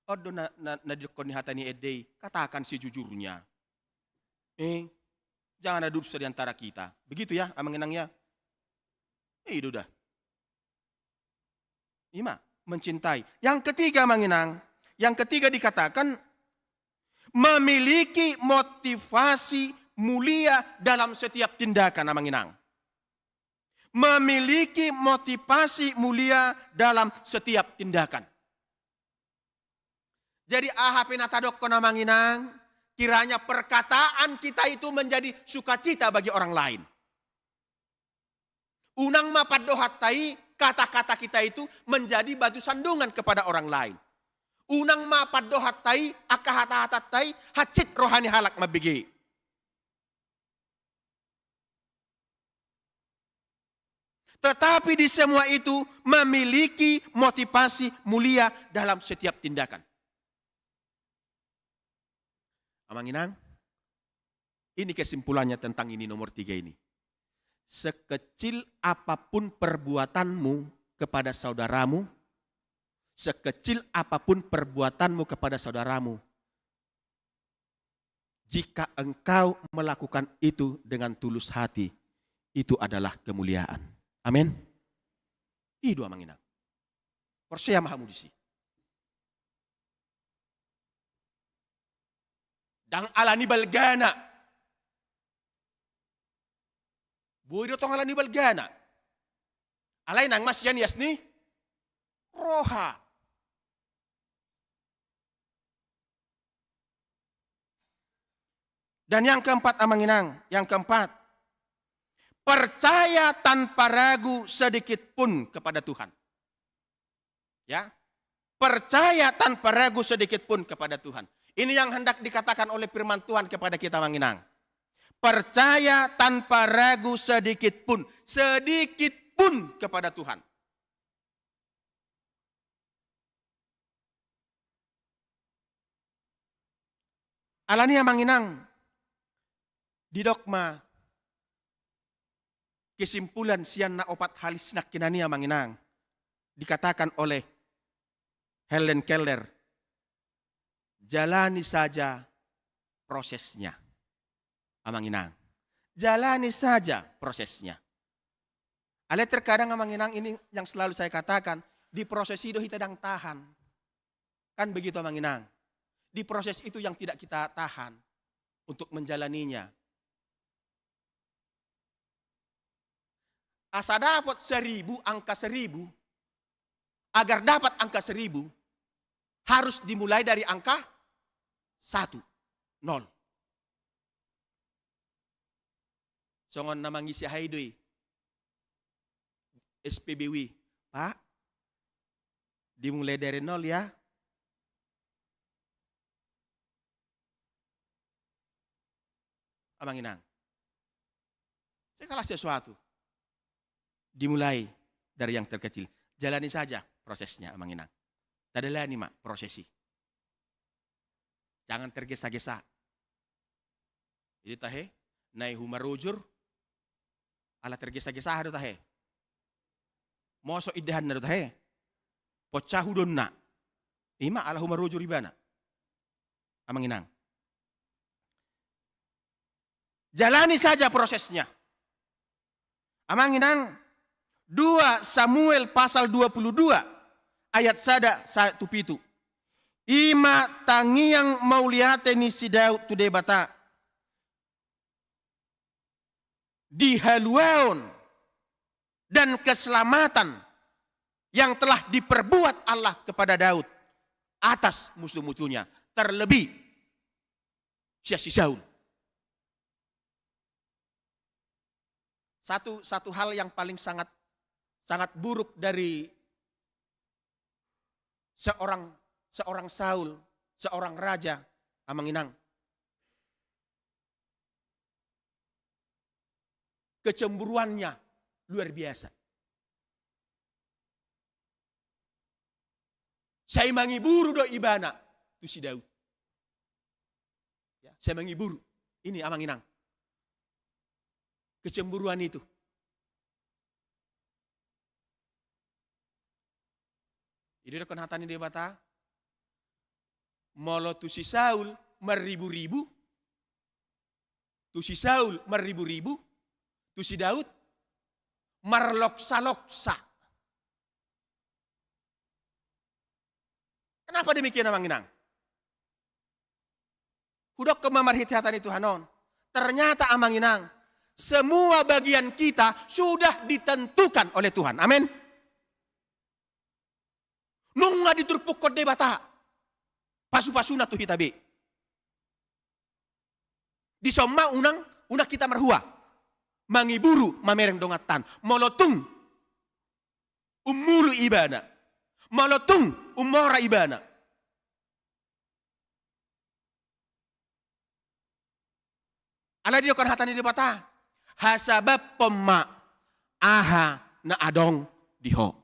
Odo na dikon hatani edei, katakan sejujurnya. Jangan ada dusta di antara kita. Begitu ya, amanginangnya. Itu dah. 5. Mencintai. Yang ketiga amanginang. Yang ketiga dikatakan memiliki motivasi mulia dalam setiap tindakan amanginang. Memiliki motivasi mulia dalam setiap tindakan. Jadi ahapin atadok kona manginang, kiranya perkataan kita itu menjadi sukacita bagi orang lain. Unang mapadohatai, kata-kata kita itu menjadi batu sandungan kepada orang lain. Unang mapadohatai, akahata-hatatai, hacit rohani halak mabigi. Tetapi di semua itu memiliki motivasi mulia dalam setiap tindakan. Amanginang, ini kesimpulannya tentang ini nomor 3 ini. Sekecil apapun perbuatanmu kepada saudaramu, sekecil apapun perbuatanmu kepada saudaramu, jika engkau melakukan itu dengan tulus hati, itu adalah kemuliaan. Amin. Itu amanginang. Persia mahamudisi. Dang alani balgana. Boy tong alani balgana. Alay nang mas yan yasni. Roha. Dan yang keempat amanginang. Yang keempat. Percaya tanpa ragu sedikit pun kepada Tuhan. Ya. Percaya tanpa ragu sedikit pun kepada Tuhan. Ini yang hendak dikatakan oleh firman Tuhan kepada kita manginang. Percaya tanpa ragu sedikit pun kepada Tuhan. Alania manginang di dogma kesimpulan sian na opat halis nak kinania manginang dikatakan oleh Helen Keller. Jalani saja prosesnya. Amanginang. Jalani saja prosesnya. Ale terkadang amanginang ini yang selalu saya katakan. Di proses itu kita sedang tahan. Kan begitu amanginang. Di proses itu yang tidak kita tahan. Untuk menjalaninya. Asa dapat 1000, angka 1000. Agar dapat angka 1000. Harus dimulai dari angka 1, 0. Songon namang isi haidoy. SPBW. Pak, dimulai dari 0 ya. Amanginang. Segala sesuatu. Dimulai dari yang terkecil. Jalani saja prosesnya amanginang. Tadalani mak prosesi. Jangan tergesa-gesa. Jadi tahe, nai humarujur, ala tergesa-gesa hadu tahe. Moso idehan hadu tahe. Pocahudon na. Ima ala humarujur ibana. Amanginang. Jalani saja prosesnya. Amanginang. 2 Samuel pasal 22 ayat 1-7. Ima tangiang mauliate ni si Daud tu debata. Dihaluaon dan keselamatan yang telah diperbuat Allah kepada Daud atas musuh-musuhnya. Terlebih si Saul. Satu hal yang paling sangat buruk dari seorang Saul, seorang raja, amanginang. Kecemburuannya luar biasa. Saya mangiburu do ibana, tu si Daud. saya menghibur. Ini amang inang. Kecemburuan itu. Ini dokon hatani dia bata. Molo tu si Saul meribu-ribu. Tu si Saul meribu-ribu. Tu si Daud marloksa-loksa. Kenapa demikian amang inang? Hudok kemamarhitiatan itu hanon. Ternyata amang inang. Semua bagian kita sudah ditentukan oleh Tuhan. Amin. Nunga diturpuk kode bata. Pasu-pasuna tuh hitabe. Di somma unang kita merhua. Mangiburu mamereng dongatan. Molotung. Umulu ibana. Molotung umora ibana. Ala dia kan hatani di bata. Hasabab pemma. Aha na adong diho.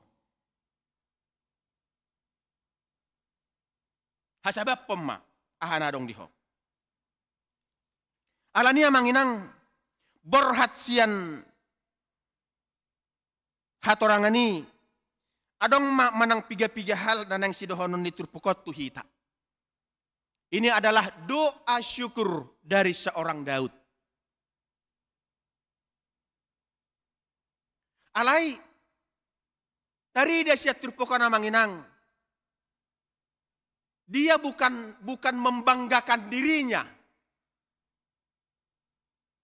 Hasabab pemma. Aha na adong diho. Ala niya manginang. Borhat siyan. Hatorangani. Adong manang piga-piga hal na nang sidohonon niturpukot tuhita. Ini adalah doa syukur dari seorang Daud. Alai, dari dia siat turpukon manginang. Dia bukan membanggakan dirinya.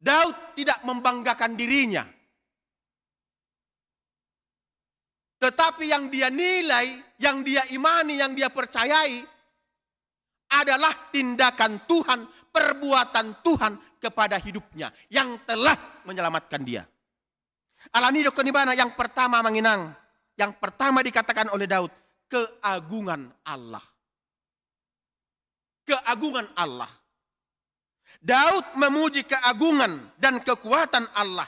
Daud tidak membanggakan dirinya. Tetapi yang dia nilai, yang dia imani, yang dia percayai adalah tindakan Tuhan, perbuatan Tuhan kepada hidupnya yang telah menyelamatkan dia. Alani dokonibana yang pertama manginang, yang pertama dikatakan oleh Daud, keagungan Allah. Keagungan Allah. Daud memuji keagungan dan kekuatan Allah.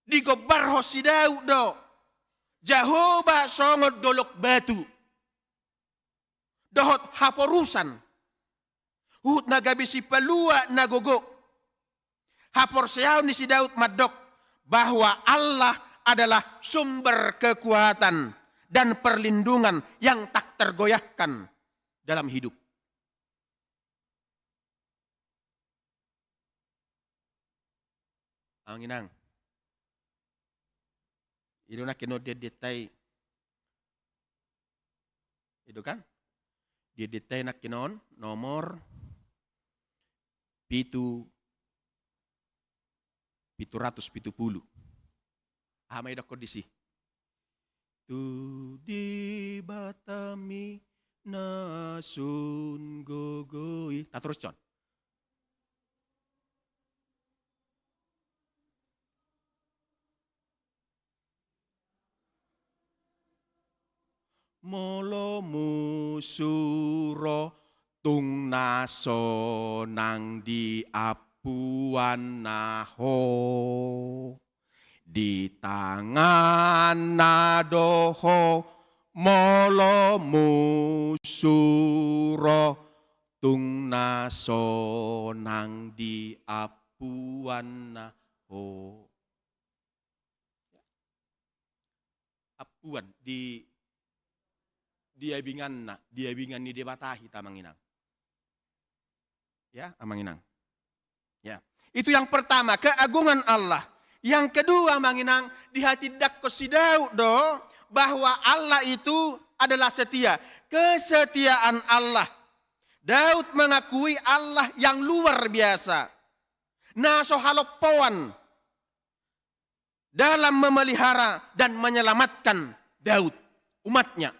Digobar hosi Daud do. Jehovah songot dolok batu. Dohot haporusan. Uhut nagabisi pelua nagogo. Hapor seyaw ni si Daud madok. Bahwa Allah adalah sumber kekuatan dan perlindungan yang tak tergoyahkan dalam hidup. Anginang. Itu nak kena dia detai. Itu kan? Dia detai nak kinon nomor pitu 770. Amay dak kondisi. Tu di batami nasun gogoi. Tak terus con. Molo musuro tung naso nang di apuan naho di tangan nadoho molo musuro tung naso nang di apuan naho apuan di diabingan ni debatahi tamanginang. Ya, amanginang. Ya. Itu yang pertama, keagungan Allah. Yang kedua, manginang, di hati dakko si Daud do, bahwa Allah itu adalah setia. Kesetiaan Allah. Daud mengakui Allah yang luar biasa. Naso haloppoan dalam memelihara dan menyelamatkan Daud, umatnya.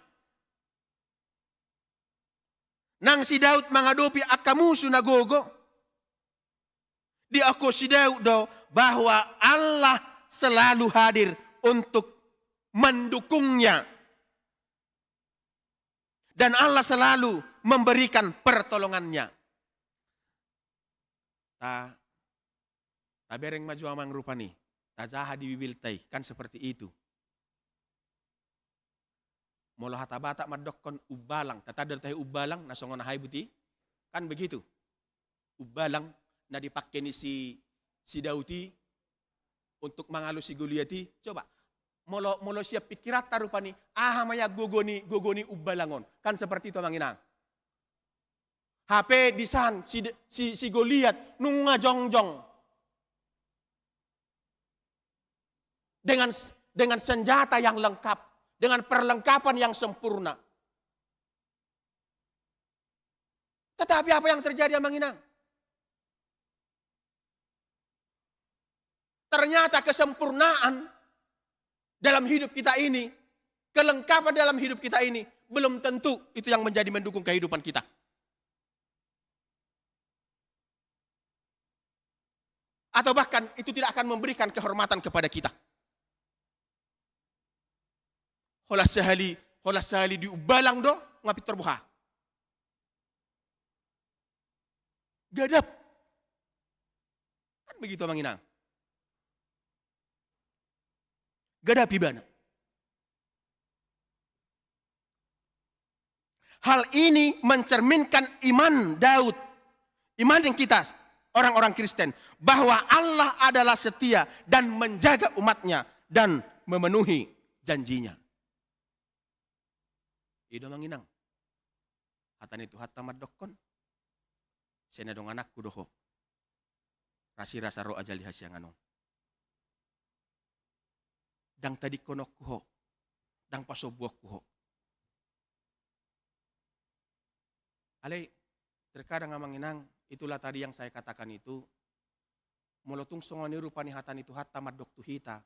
Nang si Daud menghadapi akamusu nagogo. Di ako si Daud do bahwa Allah selalu hadir untuk mendukungnya. Dan Allah selalu memberikan pertolongannya. Ta bereng maju amang rupa nih. Ta jaha di bibiltai kan seperti itu. Molo hata bata madokon ubalang. Tatadar tayo ubalang na songon hai buti. Kan begitu. Ubalang na dipakai ni si Dauti untuk mengalus si Goliati. Coba. Molo siap pikirat tarupani. Maya gogoni ubalangon. Kan seperti itu manginang. HP disan si Goliat nunga jongjong dengan senjata yang lengkap, dengan perlengkapan yang sempurna. Tetapi apa yang terjadi manginang? Ternyata kesempurnaan dalam hidup kita ini, kelengkapan dalam hidup kita ini belum tentu itu yang menjadi mendukung kehidupan kita. Atau bahkan itu tidak akan memberikan kehormatan kepada kita. Hola sehali diubalang do, ngapit terbuka. Gadap. Kan begitu manginang. Gadap ibana. Hal ini mencerminkan iman Daud. Iman yang kita, orang-orang Kristen. Bahwa Allah adalah setia dan menjaga umatnya dan memenuhi janjinya. Ido manginang. Hatan itu hatamad dokon. Senadong anakku doho. Rasi rasa roh ajali hasyang anong. Dang tadi konok kuho. Dang pasobuak kuho. Alay, terkadang manginang, itulah tadi yang saya katakan itu. Molotung songoni rupani hatan itu hatta madok tuhita.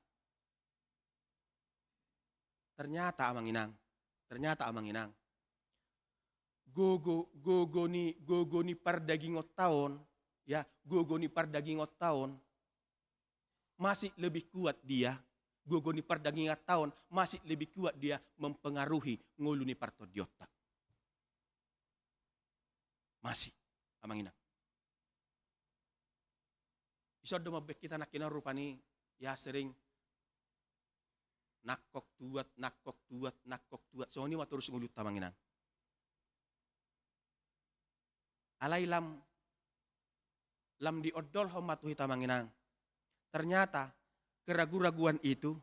Ternyata amanginang. Gogo ni par dagingot tahun, ya, gogo ni par dagingot tahun masih lebih kuat dia. Gogo ni par dagingot tahun masih lebih kuat dia mempengaruhi ngulu ni partodiota. Masih amanginang. Iso do mabek kita nakina rupani ya sering nakok tuat. So ini terus ngulut tamanginan. Alay lam diodol homatuhi tamanginan. Ternyata keraguan-raguan itu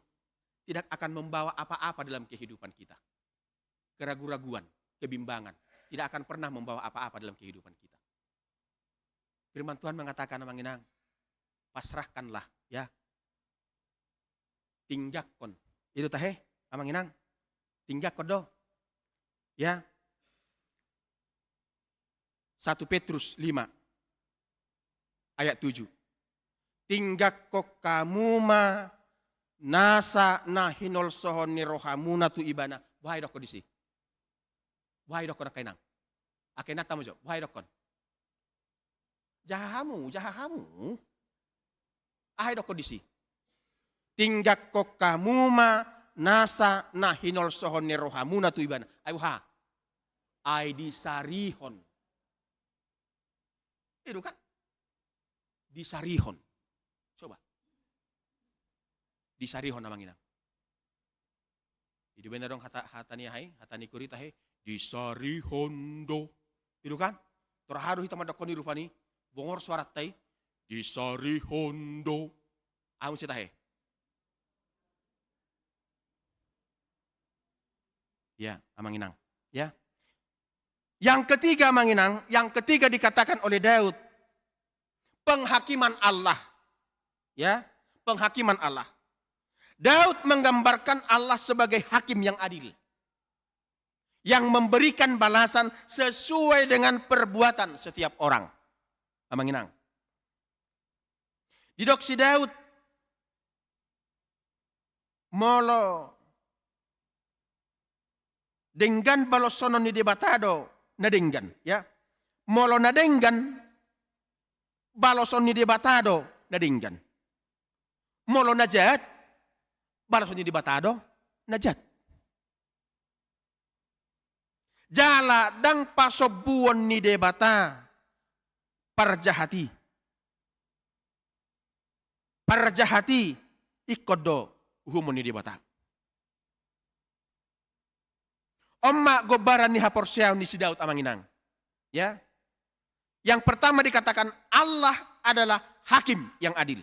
tidak akan membawa apa-apa dalam kehidupan kita. Keraguan-raguan, kebimbangan tidak akan pernah membawa apa-apa dalam kehidupan kita. Firman Tuhan mengatakan tamanginan, pasrahkanlah, ya. Tinggakon. Itu tahe, amanginang. Tinggakon do. Ya. 1 Petrus 5 ayat 7. Tinggakko kamuma nasa nahinol sohon ni rohamuna tu ibana. Wahai dokon disi. Wahai dokon akainang. Akainang tamu jo. Wahai dokon. Jahamu. Ahai doko disi. Tinggak ko kamuma nasa nahinol sohon ni rohamuna tu ibana. Ayuha. Ay disarihon. Itu kan? Disarihon. Coba. Disarihon namang inang. Itu benar dong hatani hai, hatani kurita hai. Disarihon do. Itu kan? Terharu hitam ada koni rupani. Bongor suarat tai. Disari hondo. Amun sita he. Ya, amanginang. Ya. Yang ketiga manginang, yang ketiga dikatakan oleh Daud. Penghakiman Allah. Ya, penghakiman Allah. Daud menggambarkan Allah sebagai hakim yang adil. Yang memberikan balasan sesuai dengan perbuatan setiap orang. Amanginang. Didok si Daud molo denggan balosonon ni debatado na denggan, ya. Molo na denggan baloson ni debatado na denggan. Molo na jat baloson ni debatado na jat. Jala dang pasobuon ni debata parjahati. Parjahati ikodo humon ni debata. Omma gobaran ni haporsiaw ni si Daud amanginang. Ya. Yang pertama dikatakan Allah adalah hakim yang adil.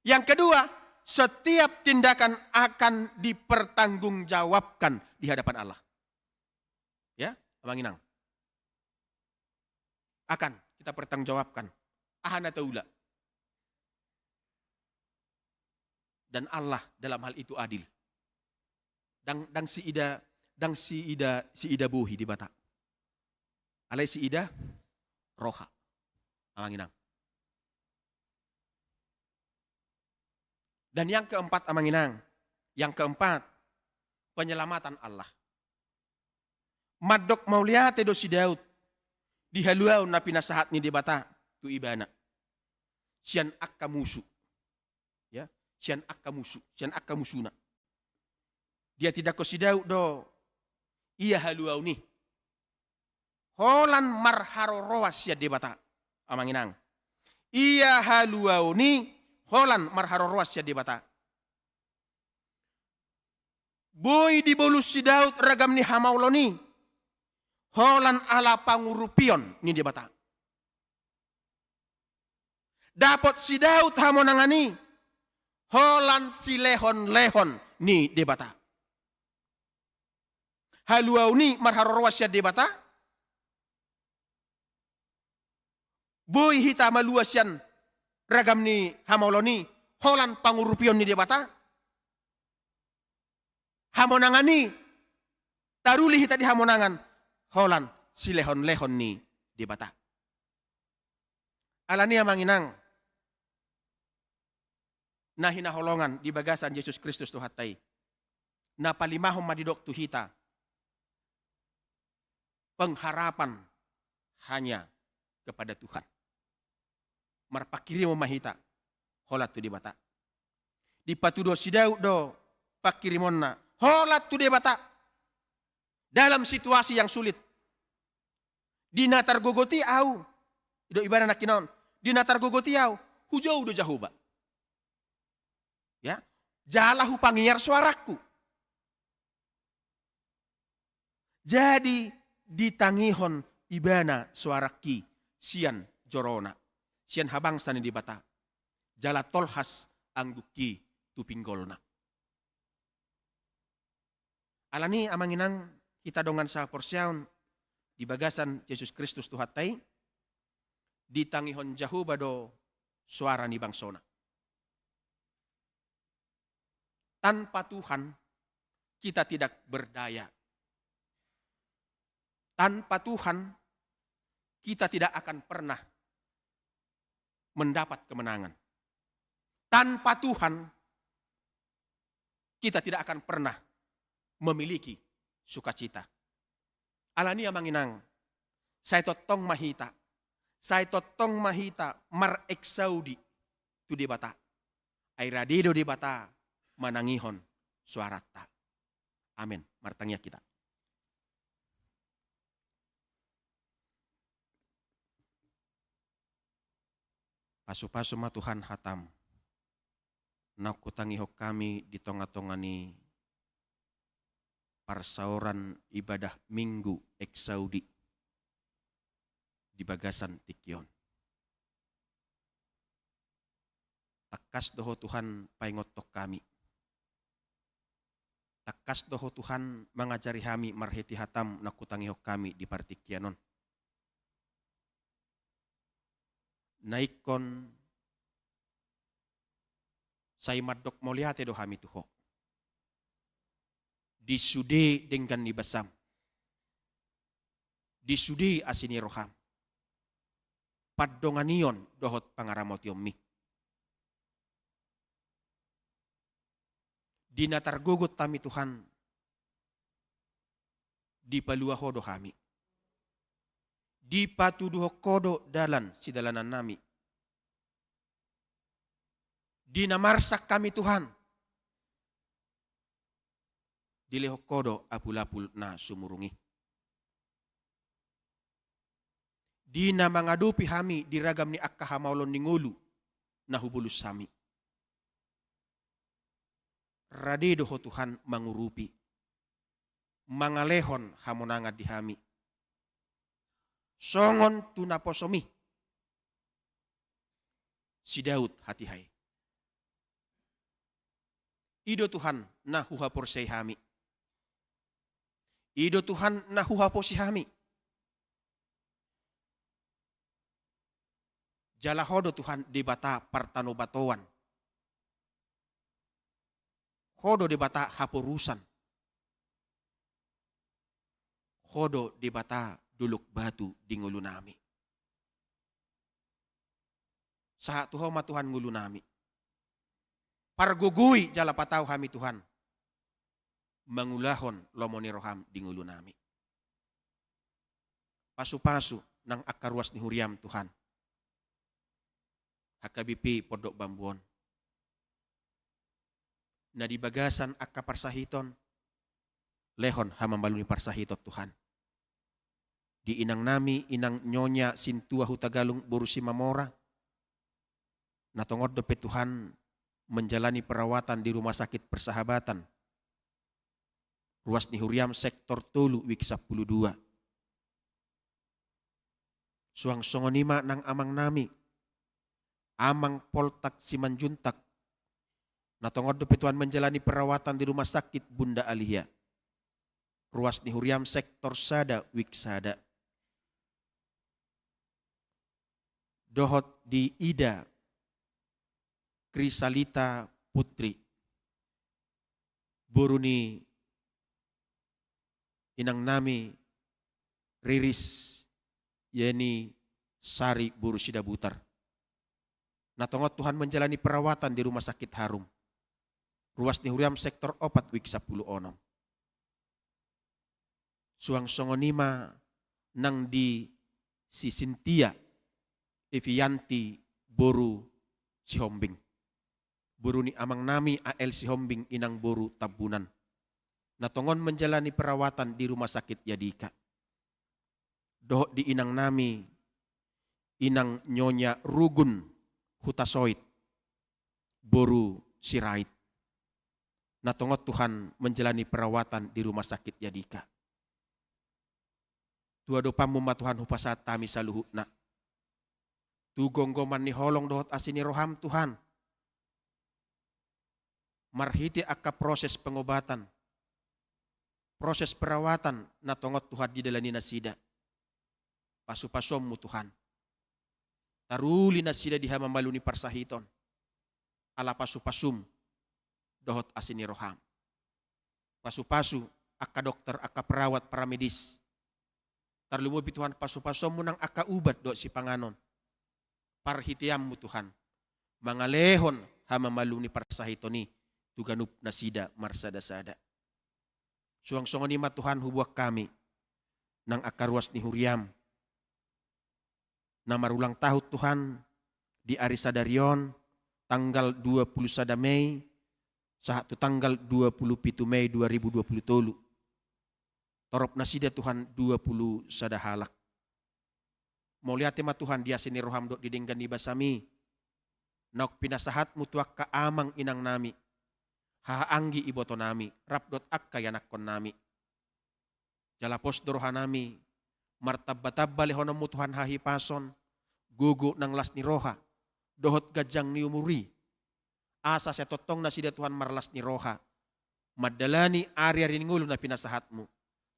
Yang kedua, setiap tindakan akan dipertanggungjawabkan di hadapan Allah. Ya, amanginang. Akan kita pertanggungjawabkan. Ahana taula. Dan Allah dalam hal itu adil. Dan si ida buhi di bata. Alai si ida roha. Amanginang. Dan yang keempat amanginang. Yang keempat, penyelamatan Allah. Madok mauliate do si Daud. Dihaluau na pinasahat ni di bata. Tu ibana. Sian akka musuh. Ya, sian akka musuna. Dia tidak ko si Daud do. Ia haluau ni. Holan marharo roas ya di bata. Amanginang. Ia haluau ni. Holan marharo roas ya di bata. Boy di bolus si Daud ragam ni hamauloni. Holan ala pangurupion ni di bata. Dapat si Daud hamonangani. Holan si lehon-lehon ni di bata. Haluau ni marharo roas ya di bata. Boy hita maluasyan ragam ni hamauloni. Holan pangurupion ni di bata. Hamonangani. Taruli hita di hamonangan. Holan si lehon-lehon ni di bata. Alani amanginang. Na hinaholongan di bagasan Yesus Kristus tuhatai. Na palimahom madidok tuhita. Pengharapan hanya kepada Tuhan. Marpakiri mo mahita. Holat tu di bata. Di patudo si Daud do. Pakirimon na. Holat tu di bata. Dalam situasi yang sulit. Dinatar gogoti au. Ido ibadah nak kinon. Dinatar gogoti au. Hujau do jahuba. Ya. Jalahu pangiar suaraku. Jadi ditangihon ibana suaraki. Sian jorona. Sian habangsan di bata. Jala tolhas angguki tupinggolna. Alani amanginang kita dongan sa porsyaon di bagasan Yesus Kristus tuhatai ditangihon jahu bado suara ni bangsona. Tanpa Tuhan kita tidak berdaya. Tanpa Tuhan kita tidak akan pernah mendapat kemenangan. Tanpa Tuhan kita tidak akan pernah memiliki sukacita. Alani amanginang, saya totong mahita mar eksaudi tu di bata. Airadido di bata manangihon suarata. Amin. Martangnya kita. Pasu-pasu ma Tuhan hatam. Nakutangihok kami di tonga-tonga ni parsauran ibadah minggu eksaudi di bagasan Tikyon. Takas doho Tuhan paingotok kami. Takas doho Tuhan mengajari kami marheti hatam nakutangihok kami di partikyanon. Naikon say madok moliate do kami tuho. Disude dengan nibasam. Disude asini roham. Padonganion dohot pangaramot yomi. Dinatargugot kami Tuhan. Dipaluaho do kami. Dipatuduho kodo dalan si dalanan nami. Dinamarsak kami Tuhan. Dilehok kodo apul-apul na sumurungi. Dina mangadupi kami diragam ni akka hamaulon ni ngulu na hubulus sami. Radedo ho Tuhan mangurupi. mangalehon hamonanga dihami. Songon tunaposomi. Si Daud hatihai. Ido Tuhan nahuha porsei hami. Ido Tuhan nahuha posi hami. Jalahodo Tuhan di bata partano batoan. Hodo di bata haporusan. Hodo di bata duluk batu di ngulu nami. Saat tuhoma Tuhan ngulu nami. Pargugui jala patau hami Tuhan. Mangulahon lomoni roham di ngulu nami. Pasu-pasu nang akaruas ni huriam Tuhan. HKBP Pondok Bambuon. Na di bagasan akka parsahiton, lehon hamambaluni parsahitot Tuhan. Di inang nami, inang nyonya sintua hutagalung burusi mamora, natongod dope Tuhan menjalani perawatan di rumah sakit persahabatan. Ruas ni huriam sektor tolu wik 12. Suang songonima nang amang nami, amang poltak Simanjuntak, natongod dope Tuhan menjalani perawatan di rumah sakit Bunda Alihya. Ruas ni huriam sektor sada wik sada. Dohot di Ida Krisalita Putri. Buruni inang nami Riris Yeni Sari Burusida Butar. Natongot Tuhan menjalani perawatan di rumah sakit Harum. Ruas ni huriam sektor 4 wik 10 onom. Suang songonima nang di si Cynthia Evianti Boru Sihombing. Boru ni amang nami AL Sihombing inang Boru Tabunan. Natongon menjalani perawatan di rumah sakit Yadika. Doh di inang nami inang nyonya Rugun Hutasoit Boru Sirait. Natongot Tuhan menjalani perawatan di rumah sakit Yadika. Tua dopamu Tuhan hupasat tami saluhutna. Tu gonggoman ni holong dohot asini roham Tuhan. Marhiti akka proses pengobatan. Proses perawatan natongot Tuhan di dalani nasida. Pasu-pasommu Tuhan. Taruli nasida di hamamaluni parsahiton. Ala pasu-pasum dohot asini roham. Pasu-pasu akka dokter, akka perawat, para medis. Tarlumubi Tuhan pasu-pasommu nang akka ubat do si panganon. Parhitiammu Tuhan. Mangalehon hamamaluni parsahitoni tuganup nasida marsada-sada. Suang-songon ima Tuhan hubuak kami nang akaruas ni huriam. Na marulang tahun Tuhan di Arisadarion tanggal 21 Mei satu tanggal 27 Mei 2020. Torop nasida Tuhan 20 sadahalak. Mauliati ma Tuhan dia sini roham dok didenggan di basami. Nok pinasahat mutuak ka amang inang nami. Haanggi iboto nami. Rapdot akka yanakon nami. Jalapos dorohan nami. Martabba-tabba lehonom mu Tuhan hahipason. Gugu nang las ni roha. Dohot gajang ni umuri. Asa sa totong na sida Tuhan marlas ni roha. Madalani ari-ari ngulu na pinasahatmu.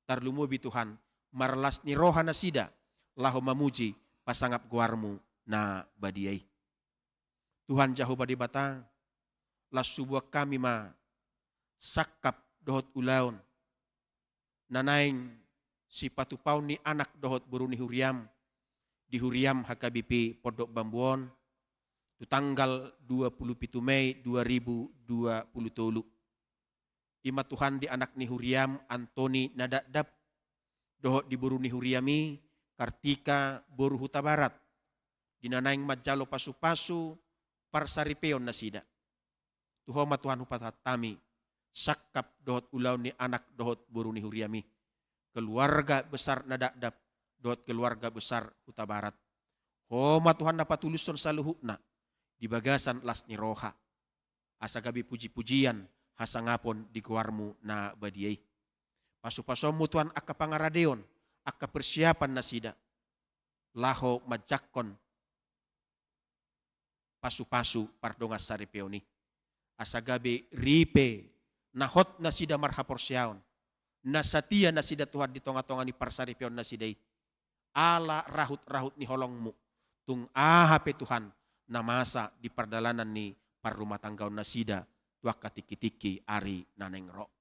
Tarlumubi Tuhan. Marlas ni roha na sida. Laho mamuji pasangap guarmu na badiay. Tuhan jaho badi batang. Las subuak kami ma sakap dohot ulaon. Nanaing si patupaw ni anak dohot buru ni huriam. Di huriam HKBP Pondok Bambuon. Tu tanggal 27 Mei 2020. Ima Tuhan di anak ni huriam Antoni Nadadap. Dohot di buru ni huriami Kartika Boru Huta Barat. Dinanaing majalo pasu-pasu parsaripeon nasida. Tuhoma Tuhan hupatat tami. Sakap dohot ulaw ni anak dohot boru ni huriami. Keluarga besar Nadadap. Dohot keluarga besar Huta Barat. Homa Tuhan napatuluson sa luhukna. Di bagasan las ni roha. Asa gabi puji-pujian hasangapon di kuarmu na badiyay. Pasu-pasomu Tuhan akka pangaradeon, akka persiapan nasida. Laho majakon pasu-pasu pardonga saripeoni. Asagabe ripe nahot nasida marhaporsyaon. Nasatia nasida Tuhan di tonga-tonga ni parsaripeon nasidai. Ala rahut-rahut ni holongmu. Tung ahape Tuhan namasa di pardalanan ni parrumah tanggaon nasida. Tuak katiki-tiki ari nanengro.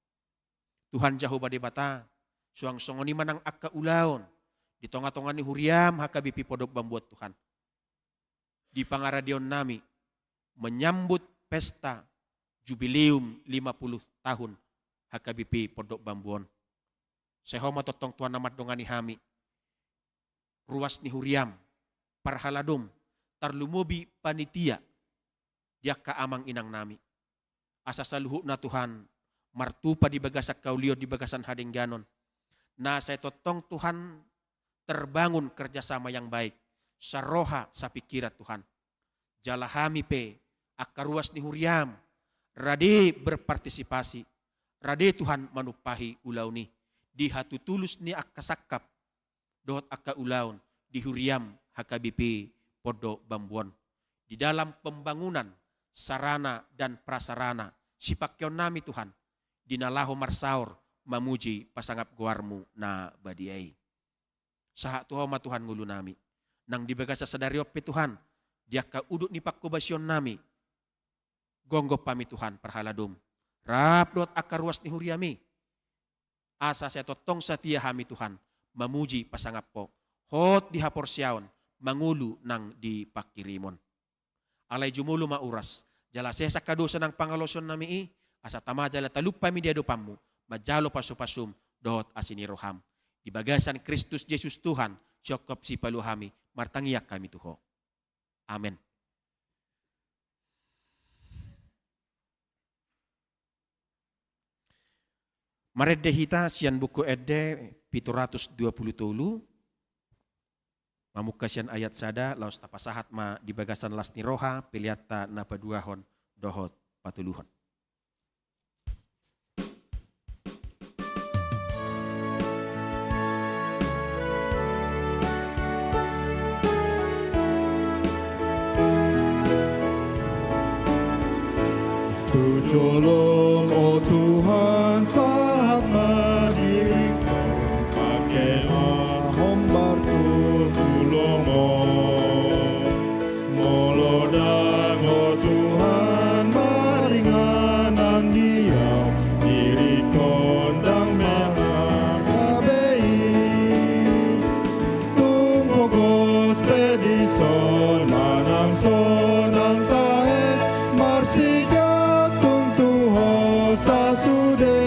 Tuhan jauh bade bata, suang songoni manang akka ulaon, di tonga-tonga ni huriam hakabipi podok bambuat Tuhan. Di pangaradion nami, menyambut pesta jubileum 50 tahun hakabipi podok bambuon. Sehoma totong Tuhan namat dongani hami, ruas ni huriam, parhaladum, tarlumubi panitia, dia kaamang inang nami. Asa saluhu na Tuhan, martupa di bagasak kauliot di bagasan hadengganon. Na saya totong Tuhan terbangun kerjasama yang baik. Saroha sa pikirat Tuhan. Jalahami pe akaruas ni huriam. Rade berpartisipasi. Rade Tuhan manupahi ulaw ni. Di hatu tulus ni akasakap. Dohot akka ulaun. Di huriam hakabipi podo bambuon. Di dalam pembangunan sarana dan prasarana. Sipakyon nami Tuhan. Dinalaho marsaur mamuji pasangap guarmu na badiay. Saha tuhoma Tuhan ngulu nami. Nang dibagasa sadariop pe Tuhan. Dia kaudut ni pakubasyon nami. Gonggop pami Tuhan perhaladum. Rapdot akaruas ni huriami. Asa saya totong satia hami Tuhan. Mamuji pasangap po. Hot di haporsyaon. Mangulu nang di pakirimon. Alay jumulu mauras. Jala sesa kadosa ng pangalosyon nami asa tama jala talupa mi dia dopamu, majalo pasu-pasum, dohot asiniroham. Di bagasan Kristus Yesus Tuhan, syokop si paluhami, martangiak kami tuho. Amen. Maredde hita sian buku edde 720 tulu. Mamukasian ayat sada, laos tapasahat ma di bagasan las niroha, piliata napaduahon, dohot patuluhon. Tolong oh Tuhan saat madiriku pakai ahombar tulungo molodang oh Tuhan maringanan diau diri kondang mengakabein tunggu gospedison manang sonang tahe marsika sa sude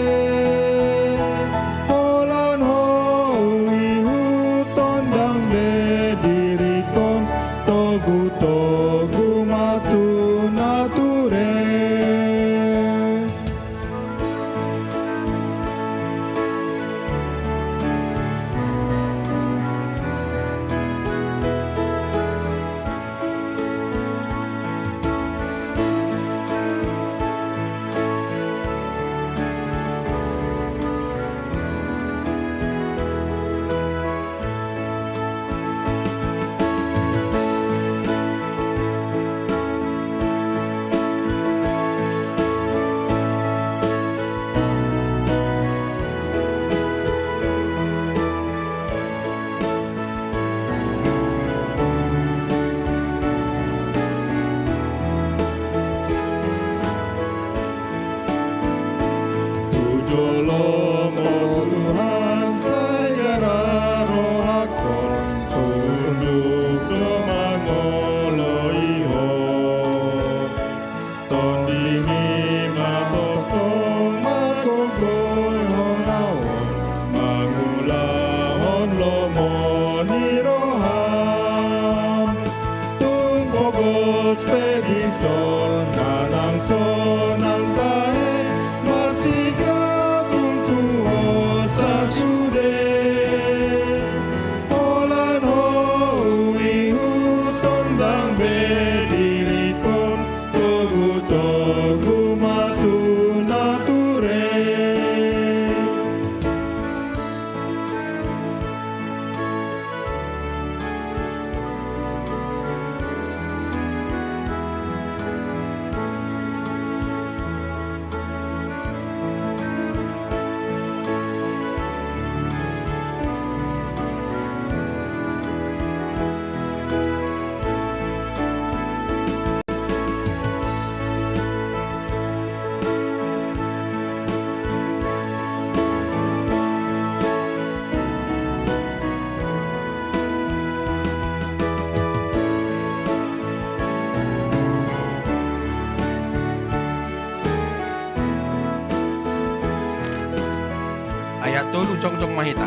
Ayat 3 jong-jong mahita.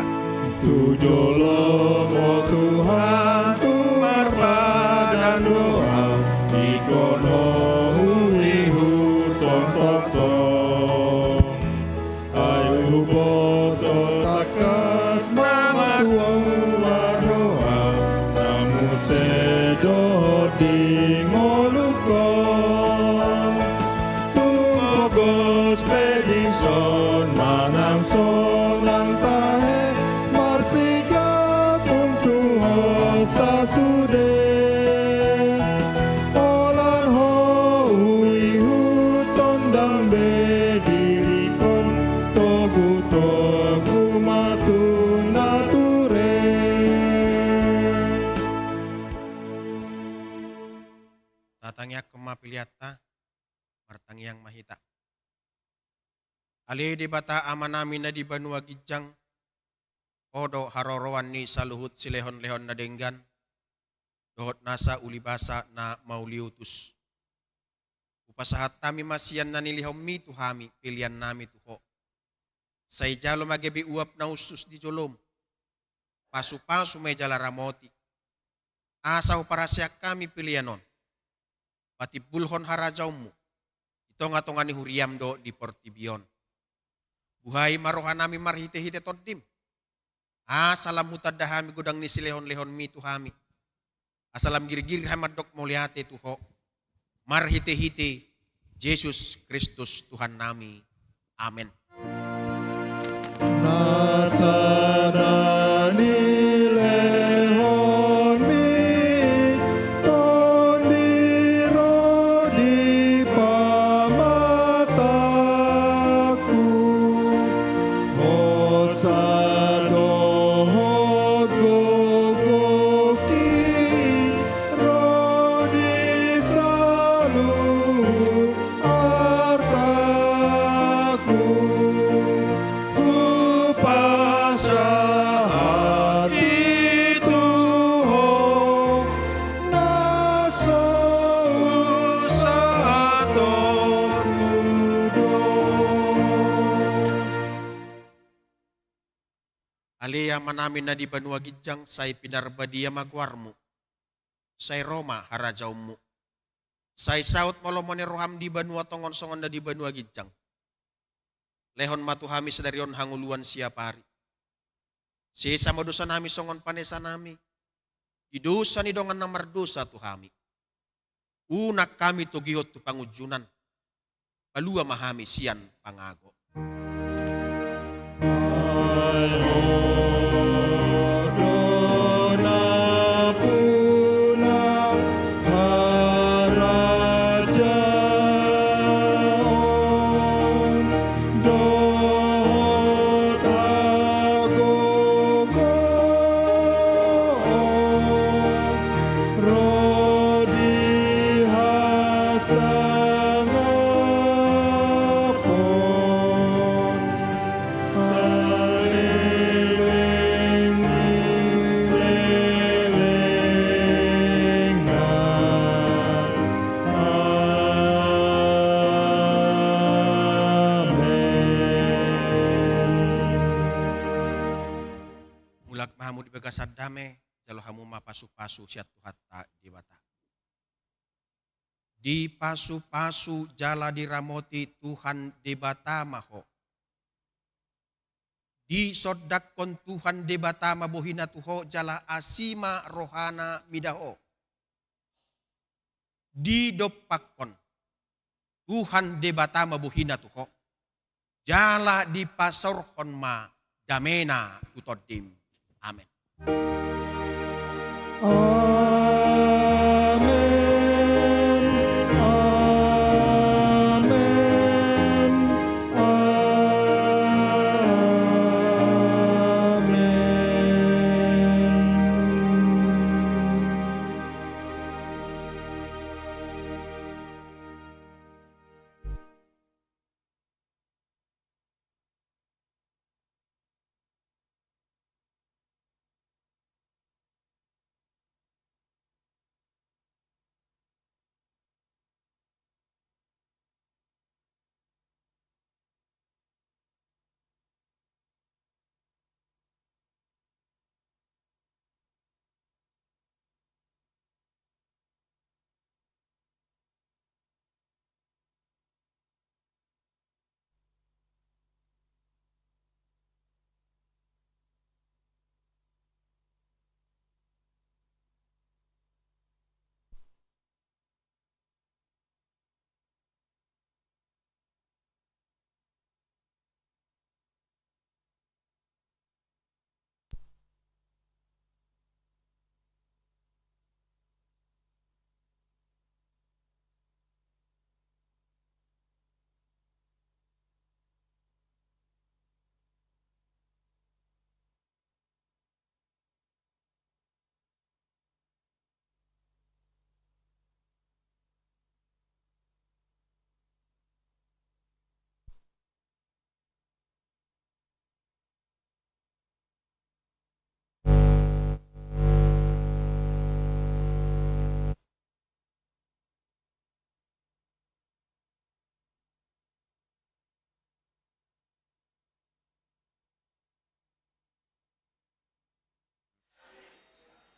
Tujolong, oh Tuhan, tumar dan doa, ikono ulihu tong. Ayu boto takas mama tua doa, namu sedot di ngolukong. Tumogos pedison manang sonang tahe, marsikap Tuhan sasude. Olan ho uihu tondang bedirikon, togu matun nature. Tatangyak kemapiliata, martangyang mahita. Ali di bata amanami na di banua gijang, odo harorowan ni saluhut silehon-lehon na denggan, dohot nasa ulibasa na mauliutus. Upasahat tami masiyan na nilihom mi tuhami, pilihan nami tuho. Say jalo magebi uap na usus di jolom, pasu-pasu may jala ramoti. Asaw para siya kami pilihanon, pati bulhon harajaw mo, ito nga tonga ni huriam do di portibion. Buhay marohan nami marhite-hite toddim. Asalam mutad dahami gudang ni silehon-lehon mi tuhami. Asalam girgir hamadok muliate tuho. Marhite-hite Yesus Kristus Tuhan nami. Amen. Nasana nilehon mi, tondiro di pamataku. Hosadohot gogoki, rodi salut artaku. Upasahat itu ho, naso usahaton kudo. Alia manamin na di banua gijang say pinarbadia magwarmu. Say Roma harajawmu. Say saut molomone roham di banua tongon songon na di banua gijang. Lehon matuhami sedarion hanguluan siap hari. Sisa modusa nami songon panesa nami. Idusa ni dongan namar dosa tuhami. Unak kami tugihot tu pangujunan. Palua mahami sian pangago. Dona puna harajaon, dohot agogon, rodi hasangapon, saleleng leleng na. Amen. Mulak mahamu di bagasad dame. Jalo hamu mapasu-pasu siat tuhata di bata. Di pasu-pasu jala diramoti Tuhan di bata maho. Di sodak kon Tuhan di bata mabuhina tuho jala asima rohana midaho. Di dopakon Tuhan di bata mabuhina tuho. Jala di pasorhon ma damena tutodim. Amen. Amen. Amen.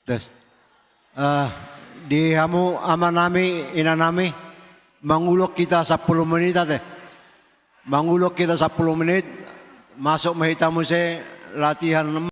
Terus, di hamu ama nami, ina nami, mangulok kita 10 menit ate. Mangulok kita 10 menit, masuk mahitamu latihan